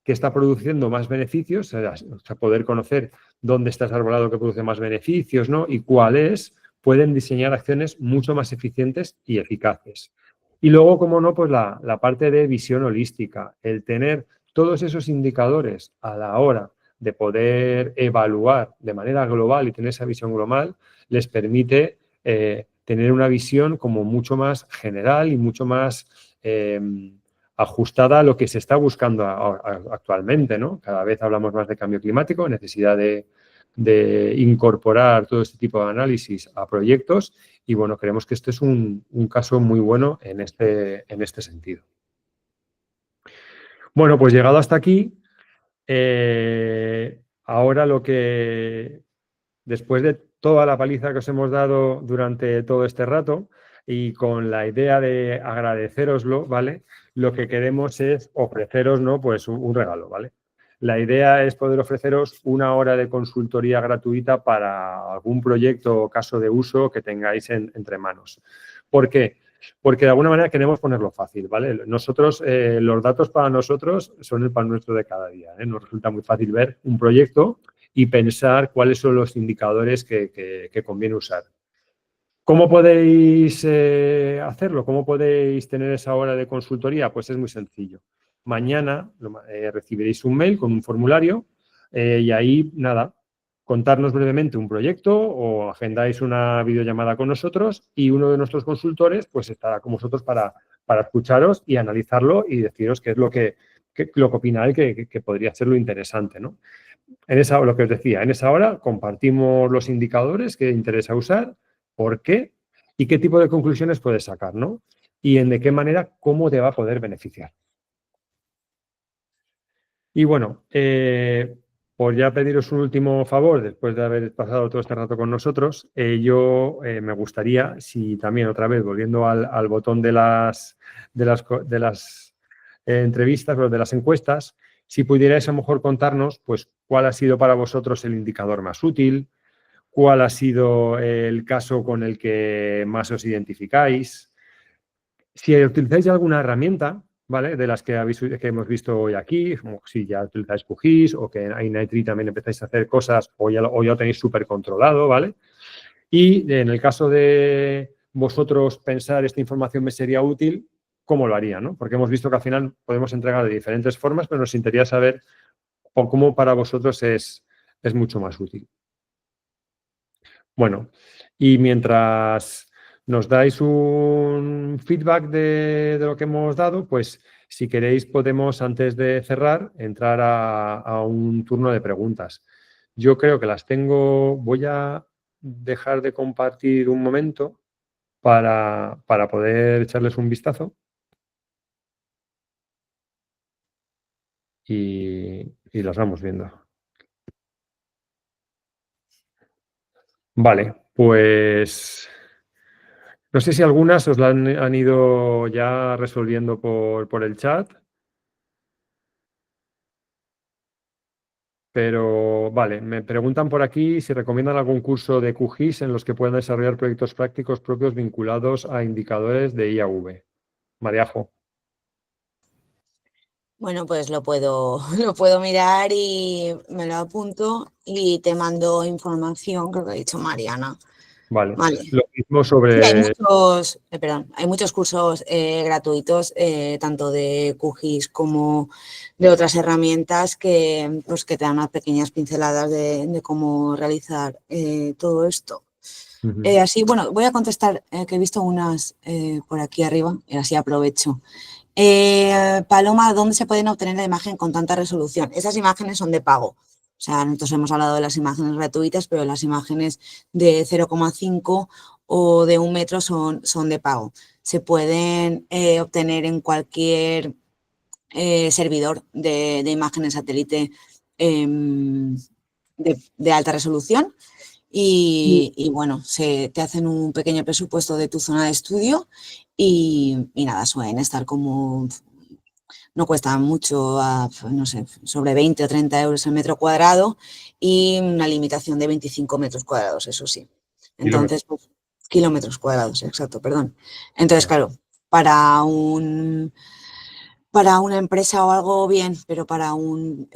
Speaker 1: que está produciendo más beneficios, o sea, poder conocer dónde está ese arbolado que produce más beneficios, ¿no?, y cuál es, pueden diseñar acciones mucho más eficientes y eficaces. Y luego, como no, pues la parte de visión holística, el tener todos esos indicadores a la hora de poder evaluar de manera global y tener esa visión global, les permite tener una visión como mucho más general y mucho más ajustada a lo que se está buscando actualmente, ¿no? Cada vez hablamos más de cambio climático, necesidad de incorporar todo este tipo de análisis a proyectos y, bueno, creemos que este es un caso muy bueno en este sentido. Bueno, pues llegado hasta aquí, ahora después de toda la paliza que os hemos dado durante todo este rato y con la idea de agradeceroslo, ¿vale?, lo que queremos es ofreceros, ¿no?, pues un regalo, ¿vale? La idea es poder ofreceros 1 hora de consultoría gratuita para algún proyecto o caso de uso que tengáis entre manos. ¿Por qué? Porque de alguna manera queremos ponerlo fácil, ¿vale? Nosotros, los datos para nosotros son el pan nuestro de cada día, ¿eh? Nos resulta muy fácil ver un proyecto y pensar cuáles son los indicadores que conviene usar. ¿Cómo podéis hacerlo? ¿Cómo podéis tener esa hora de consultoría? Pues es muy sencillo. Mañana recibiréis un mail con un formulario y ahí, nada, contarnos brevemente un proyecto o agendáis una videollamada con nosotros y uno de nuestros consultores pues estará con vosotros para escucharos y analizarlo y deciros qué es lo que opináis que podría ser lo interesante, ¿no? Lo que os decía, en esa hora compartimos los indicadores que interesa usar, por qué y qué tipo de conclusiones puedes sacar, ¿no? Y de qué manera, cómo te va a poder beneficiar. Y bueno, por ya pediros un último favor, después de haber pasado todo este rato con nosotros, yo me gustaría, si también otra vez, volviendo al botón de las entrevistas o de las encuestas, si pudierais a lo mejor contarnos pues cuál ha sido para vosotros el indicador más útil, cuál ha sido el caso con el que más os identificáis. Si utilizáis alguna herramienta, ¿vale?, de las que hemos visto hoy aquí, como si ya utilizáis QGIS o que en iNitrI también empezáis a hacer cosas o ya lo tenéis súper controlado, ¿vale? Y en el caso de vosotros pensar esta información me sería útil, ¿cómo lo haría, no? Porque hemos visto que al final podemos entregar de diferentes formas, pero nos interesaría saber o cómo para vosotros es mucho más útil. Bueno, y mientras nos dais un feedback de lo que hemos dado, pues si queréis podemos, antes de cerrar, entrar a un turno de preguntas. Yo creo que las tengo, voy a dejar de compartir un momento para poder echarles un vistazo. Y las vamos viendo. Vale, pues no sé si algunas os la han ido ya resolviendo por el chat. Pero vale, me preguntan por aquí si recomiendan algún curso de QGIS en los que puedan desarrollar proyectos prácticos propios vinculados a indicadores de IAV. Mariajo.
Speaker 7: Bueno, pues lo puedo mirar y me lo apunto y te mando información, creo que ha dicho Mariana.
Speaker 1: Vale.
Speaker 7: Vale.
Speaker 1: Lo mismo
Speaker 7: Sí,
Speaker 1: sobre...
Speaker 7: hay muchos cursos gratuitos, tanto de QGIS como de otras herramientas que te dan unas pequeñas pinceladas de cómo realizar todo esto. Así, bueno, voy a contestar, que he visto unas por aquí arriba, y así aprovecho. Paloma, ¿dónde se pueden obtener la imagen con tanta resolución? Esas imágenes son de pago. O sea, nosotros hemos hablado de las imágenes gratuitas, pero las imágenes de 0,5 o de 1 metro son de pago. Se pueden obtener en cualquier servidor de imágenes satélite de alta resolución. Y bueno, te hacen un pequeño presupuesto de tu zona de estudio y nada, suelen estar como, no cuesta mucho, no sé, sobre 20 o 30 euros el metro cuadrado y una limitación de 25 metros cuadrados, eso sí. Entonces, pues, kilómetros cuadrados, exacto, perdón. Entonces, claro, para una empresa o algo bien, pero para un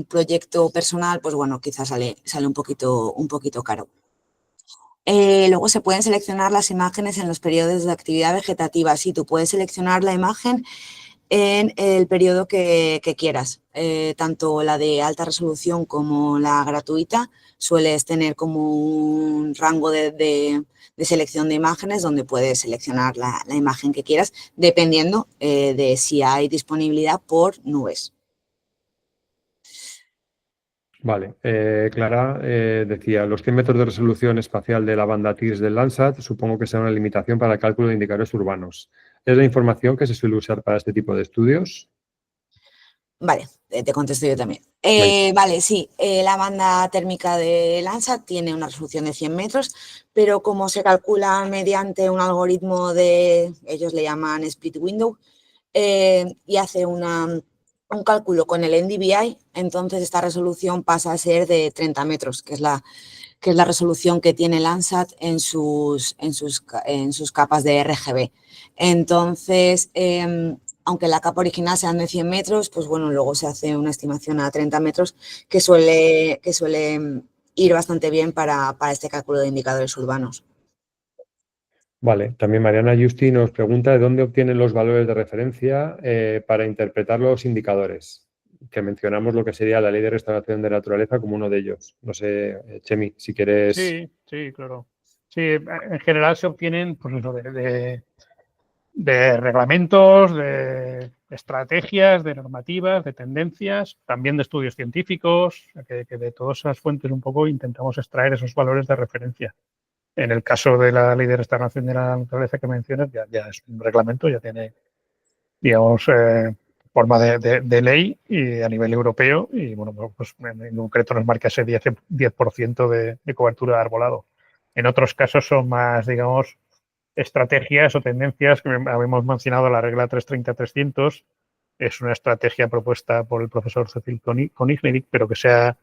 Speaker 7: proyecto personal, pues bueno, quizás sale un poquito caro. Luego se pueden seleccionar las imágenes en los periodos de actividad vegetativa. Sí, tú puedes seleccionar la imagen en el periodo que quieras. Tanto la de alta resolución como la gratuita sueles tener como un rango de selección de imágenes donde puedes seleccionar la imagen que quieras dependiendo de si hay disponibilidad por nubes.
Speaker 1: Vale, Clara decía, los 100 metros de resolución espacial de la banda TIRS del Landsat supongo que será una limitación para el cálculo de indicadores urbanos. ¿Es la información que se suele usar para este tipo de estudios?
Speaker 7: Vale, te contesto yo también.
Speaker 1: Venga.
Speaker 7: Vale, sí, la banda térmica de Landsat tiene una resolución de 100 metros, pero como se calcula mediante un algoritmo ellos le llaman split window, y hace un cálculo con el NDVI, entonces esta resolución pasa a ser de 30 metros, que es la resolución que tiene Landsat en sus capas de RGB. Entonces, aunque la capa original sean de 100 metros, pues bueno, luego se hace una estimación a 30 metros que suele ir bastante bien para este cálculo de indicadores urbanos.
Speaker 1: Vale, también Mariana Justi nos pregunta de dónde obtienen los valores de referencia para interpretar los indicadores, que mencionamos lo que sería la ley de restauración de la naturaleza como uno de ellos. No sé, Chemi, si quieres...
Speaker 4: Sí, claro. Sí, en general se obtienen pues eso, de reglamentos, de estrategias, de normativas, de tendencias, también de estudios científicos, que de todas esas fuentes un poco intentamos extraer esos valores de referencia. En el caso de la ley de restauración de la naturaleza que mencionas, ya es un reglamento, ya tiene, digamos, forma de ley y a nivel europeo y, bueno, pues en concreto nos marca ese 10% de cobertura de arbolado. En otros casos son más, digamos, estrategias o tendencias que habíamos mencionado, la regla 330-300, es una estrategia propuesta por el profesor Cecil Konig, pero que se ha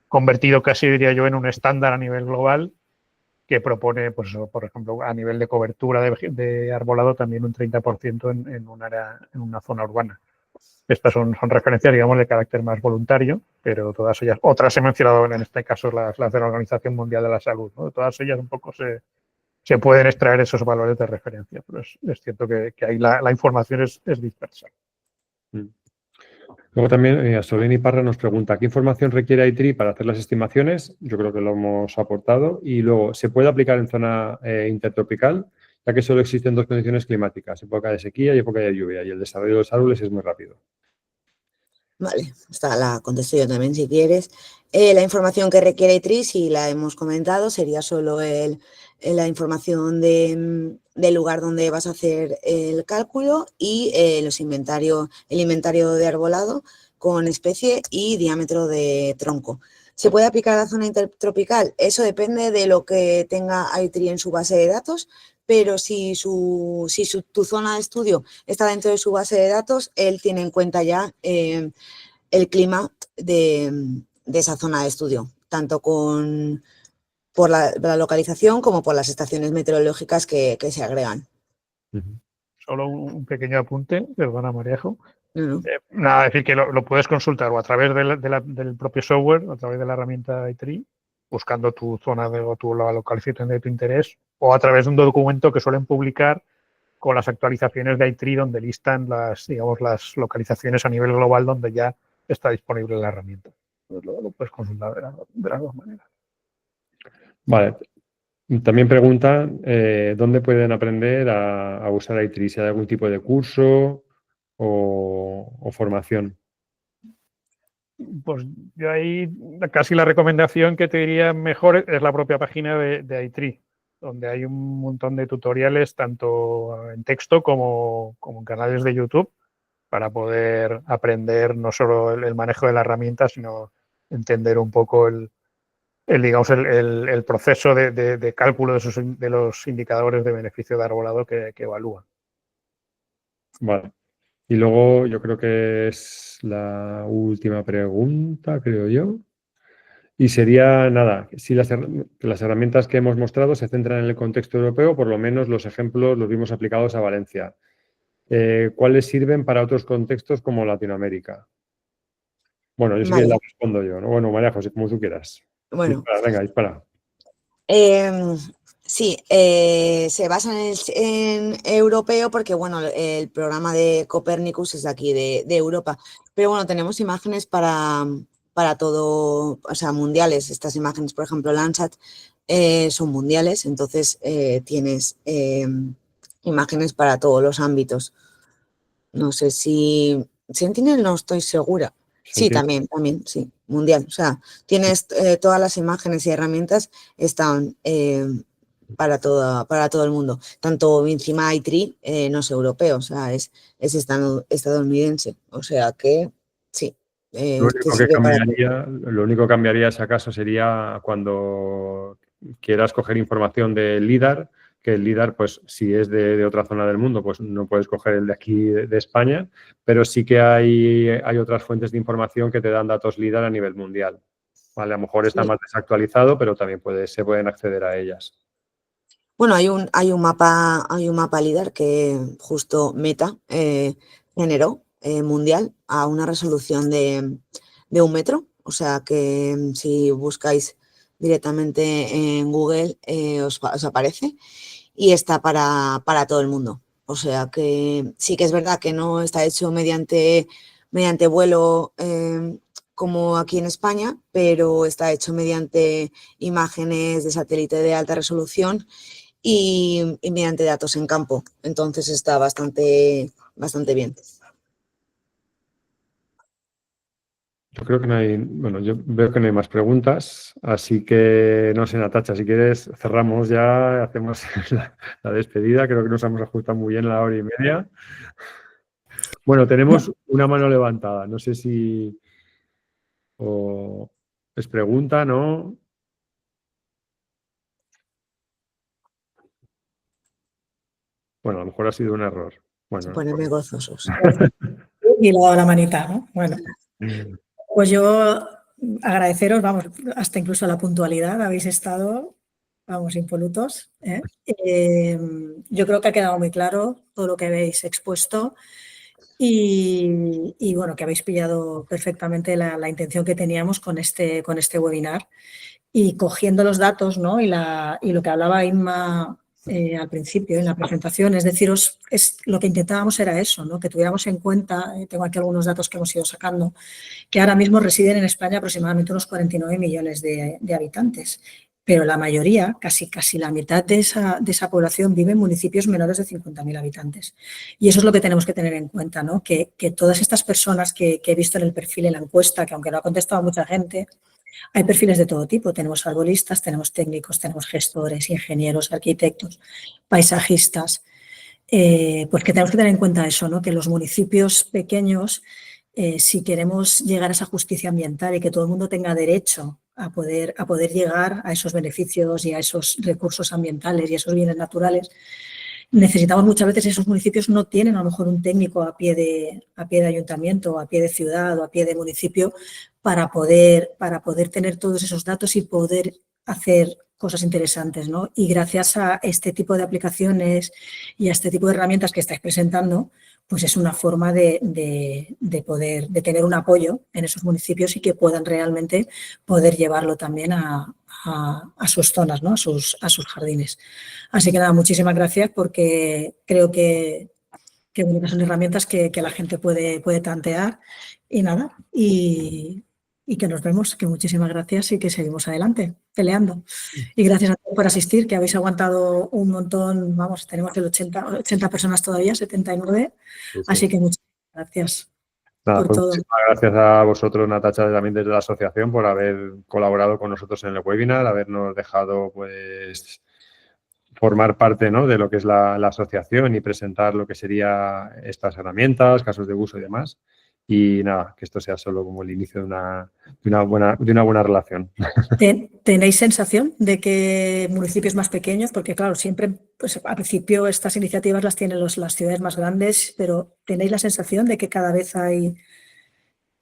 Speaker 4: convertido casi, diría yo, en un estándar a nivel global que propone, pues, por ejemplo, a nivel de cobertura de arbolado también un 30% en una zona urbana. Estas son referencias, digamos, de carácter más voluntario, pero todas ellas, otras he mencionado en este caso las de la Organización Mundial de la Salud, ¿no? Todas ellas un poco se pueden extraer esos valores de referencia, pero es cierto que ahí la información es dispersa.
Speaker 1: Luego también Asolini Parra nos pregunta, ¿qué información requiere ITRI para hacer las estimaciones? Yo creo que lo hemos aportado. Y luego, ¿se puede aplicar en zona intertropical? Ya que solo existen dos condiciones climáticas, época de sequía y época de lluvia, y el desarrollo de los árboles es muy rápido.
Speaker 7: Vale, esta la contesto yo también si quieres. La información que requiere ITRI, si la hemos comentado, sería solo la información del lugar donde vas a hacer el cálculo y el inventario de arbolado con especie y diámetro de tronco. ¿Se puede aplicar a la zona intertropical? Eso depende de lo que tenga ITRI en su base de datos, pero si tu zona de estudio está dentro de su base de datos, él tiene en cuenta ya el clima de esa zona de estudio, tanto por la localización como por las estaciones meteorológicas que se agregan.
Speaker 4: Solo un pequeño apunte, perdona Maríajo.
Speaker 7: No.
Speaker 4: Nada, decir que lo puedes consultar o a través del propio software, a través de la herramienta ITRI, buscando tu zona la localización de tu interés, o a través de un documento que suelen publicar con las actualizaciones de ITRI donde listan las localizaciones a nivel global donde ya está disponible la herramienta. Pues lo puedes consultar de las dos maneras.
Speaker 1: Vale. También preguntan dónde pueden aprender a usar ITRI, si hay algún tipo de curso o formación.
Speaker 4: Pues yo ahí casi la recomendación que te diría mejor es la propia página de ITRI, donde hay un montón de tutoriales tanto en texto como en canales de YouTube para poder aprender no solo el manejo de la herramienta, sino entender un poco el proceso de cálculo de los indicadores de beneficio de arbolado que evalúan.
Speaker 1: Vale. Y luego yo creo que es la última pregunta, creo yo. Y sería, nada, si las herramientas que hemos mostrado se centran en el contexto europeo, por lo menos los ejemplos los vimos aplicados a Valencia. ¿Cuáles sirven para otros contextos como Latinoamérica? Bueno, yo sí que la respondo yo, ¿no? Bueno, María José, como tú quieras.
Speaker 7: Bueno.
Speaker 1: Dispara, venga, dispara.
Speaker 7: Sí, se basa en europeo porque, bueno, el programa de Copernicus es de aquí, de Europa. Pero, bueno, tenemos imágenes para todo, o sea, mundiales. Estas imágenes, por ejemplo, Landsat, son mundiales, entonces tienes imágenes para todos los ámbitos. No sé si Sentinel no estoy segura. Sí, también, sí, mundial. O sea, tienes todas las imágenes y herramientas están para todo el mundo. Tanto encima ITRI no es europeo, o sea, es estadounidense. O sea que sí.
Speaker 1: Lo único que cambiaría, si acaso, sería cuando quieras coger información del LIDAR, que el LIDAR, pues si es de otra zona del mundo, pues no puedes coger el de aquí de España, pero sí que hay otras fuentes de información que te dan datos LIDAR a nivel mundial. Vale, a lo mejor está más desactualizado, pero también se pueden acceder a ellas.
Speaker 7: Bueno, hay un mapa LIDAR que justo Meta generó mundial a una resolución de 1 metro. O sea que si buscáis directamente en Google os aparece y está para todo el mundo. O sea que sí que es verdad que no está hecho mediante vuelo como aquí en España, pero está hecho mediante imágenes de satélite de alta resolución y mediante datos en campo. Entonces está bastante bien.
Speaker 1: Yo creo que no hay, bueno, yo veo que no hay más preguntas, así que no sé, Natacha, si quieres cerramos ya, hacemos la despedida, creo que nos hemos ajustado muy bien la hora y media. Bueno, tenemos una mano levantada, no sé si es pregunta, ¿no? Bueno, a lo mejor ha sido un error. Bueno,
Speaker 7: ponerme gozosos.
Speaker 3: Y le he dado la manita, ¿no? Bueno. Pues yo agradeceros, vamos, hasta incluso la puntualidad, habéis estado, vamos, impolutos. Yo creo que ha quedado muy claro todo lo que habéis expuesto y bueno, que habéis pillado perfectamente la intención que teníamos con este webinar y cogiendo los datos, ¿no? Y lo que hablaba Inma al principio en la presentación, es decir, lo que intentábamos era eso, ¿no? Que tuviéramos en cuenta, tengo aquí algunos datos que hemos ido sacando, que ahora mismo residen en España aproximadamente unos 49 millones de habitantes, pero la mayoría, casi la mitad de esa población vive en municipios menores de 50.000 habitantes. Y eso es lo que tenemos que tener en cuenta, ¿no? Que todas estas personas que he visto en el perfil, en la encuesta, que aunque no ha contestado mucha gente, hay perfiles de todo tipo. Tenemos arbolistas, tenemos técnicos, tenemos gestores, ingenieros, arquitectos, paisajistas. Pues que tenemos que tener en cuenta eso, ¿no? Que los municipios pequeños, si queremos llegar a esa justicia ambiental y que todo el mundo tenga derecho a poder llegar a esos beneficios y a esos recursos ambientales y a esos bienes naturales, necesitamos muchas veces, esos municipios no tienen a lo mejor un técnico a pie de ayuntamiento, o a pie de ciudad o a pie de municipio para poder tener todos esos datos y poder hacer cosas interesantes, ¿no? Y gracias a este tipo de aplicaciones y a este tipo de herramientas que estáis presentando, pues es una forma de tener un apoyo en esos municipios y que puedan realmente poder llevarlo también a sus zonas, ¿no? a sus jardines. Así que nada, muchísimas gracias porque creo que son herramientas que la gente puede tantear y nada, y que nos vemos, que muchísimas gracias y que seguimos adelante, peleando. Y gracias a todos por asistir, que habéis aguantado un montón, vamos, tenemos el 80 personas todavía, 79,
Speaker 1: Sí, sí.
Speaker 3: así que muchas gracias.
Speaker 1: Nada,
Speaker 3: por
Speaker 1: pues
Speaker 3: todo.
Speaker 1: muchísimas gracias a vosotros, Natacha, también desde la asociación, por haber colaborado con nosotros en el webinar, habernos dejado pues formar parte, ¿no? de lo que es la asociación y presentar lo que serían estas herramientas, casos de uso y demás. Y nada, que esto sea solo como el inicio de una buena relación.
Speaker 3: ¿Tenéis sensación de que municipios más pequeños, porque claro, siempre pues, al principio estas iniciativas las tienen las ciudades más grandes, pero tenéis la sensación de que cada vez hay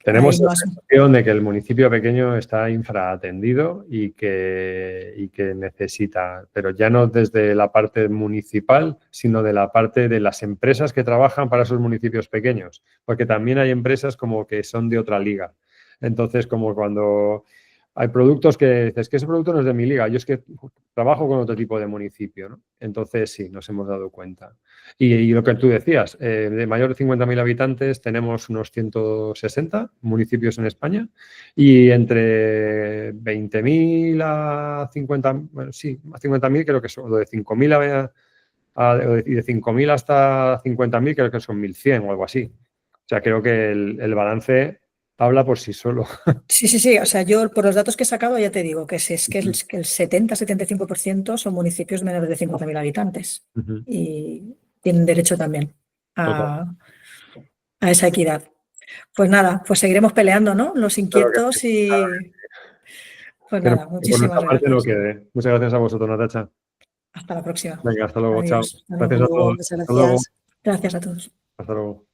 Speaker 1: Tenemos la
Speaker 3: más?
Speaker 1: sensación de que el municipio pequeño está infraatendido y que necesita, pero ya no desde la parte municipal, sino de la parte de las empresas que trabajan para esos municipios pequeños, porque también hay empresas como que son de otra liga. Entonces, como cuando hay productos que dices que ese producto no es de mi liga, yo es que trabajo con otro tipo de municipio, ¿no? Entonces, sí, nos hemos dado cuenta. Y lo que tú decías, de mayor de 50.000 habitantes tenemos unos 160 municipios en España y entre 20.000 a 50, bueno, sí, a 50.000 creo que son, o de 5.000 y de 5.000 hasta 50.000 creo que son 1.100 o algo así. O sea, creo que el balance habla por sí solo.
Speaker 3: Sí. O sea, yo por los datos que he sacado ya te digo que el 70-75% son municipios de menores de 50.000 habitantes y tienen derecho también a esa equidad. Pues nada, pues seguiremos peleando, ¿no? Los inquietos y... Pues nada,
Speaker 1: Por
Speaker 3: muchísimas
Speaker 1: nuestra parte no
Speaker 3: gracias.
Speaker 1: quede. Muchas gracias a vosotros, Natacha.
Speaker 3: Hasta la próxima.
Speaker 1: Venga, hasta luego.
Speaker 3: Adiós.
Speaker 1: Chao. Gracias a todos.
Speaker 7: Muchas
Speaker 1: Hasta luego.
Speaker 7: gracias.
Speaker 3: Gracias a todos.
Speaker 1: Hasta luego.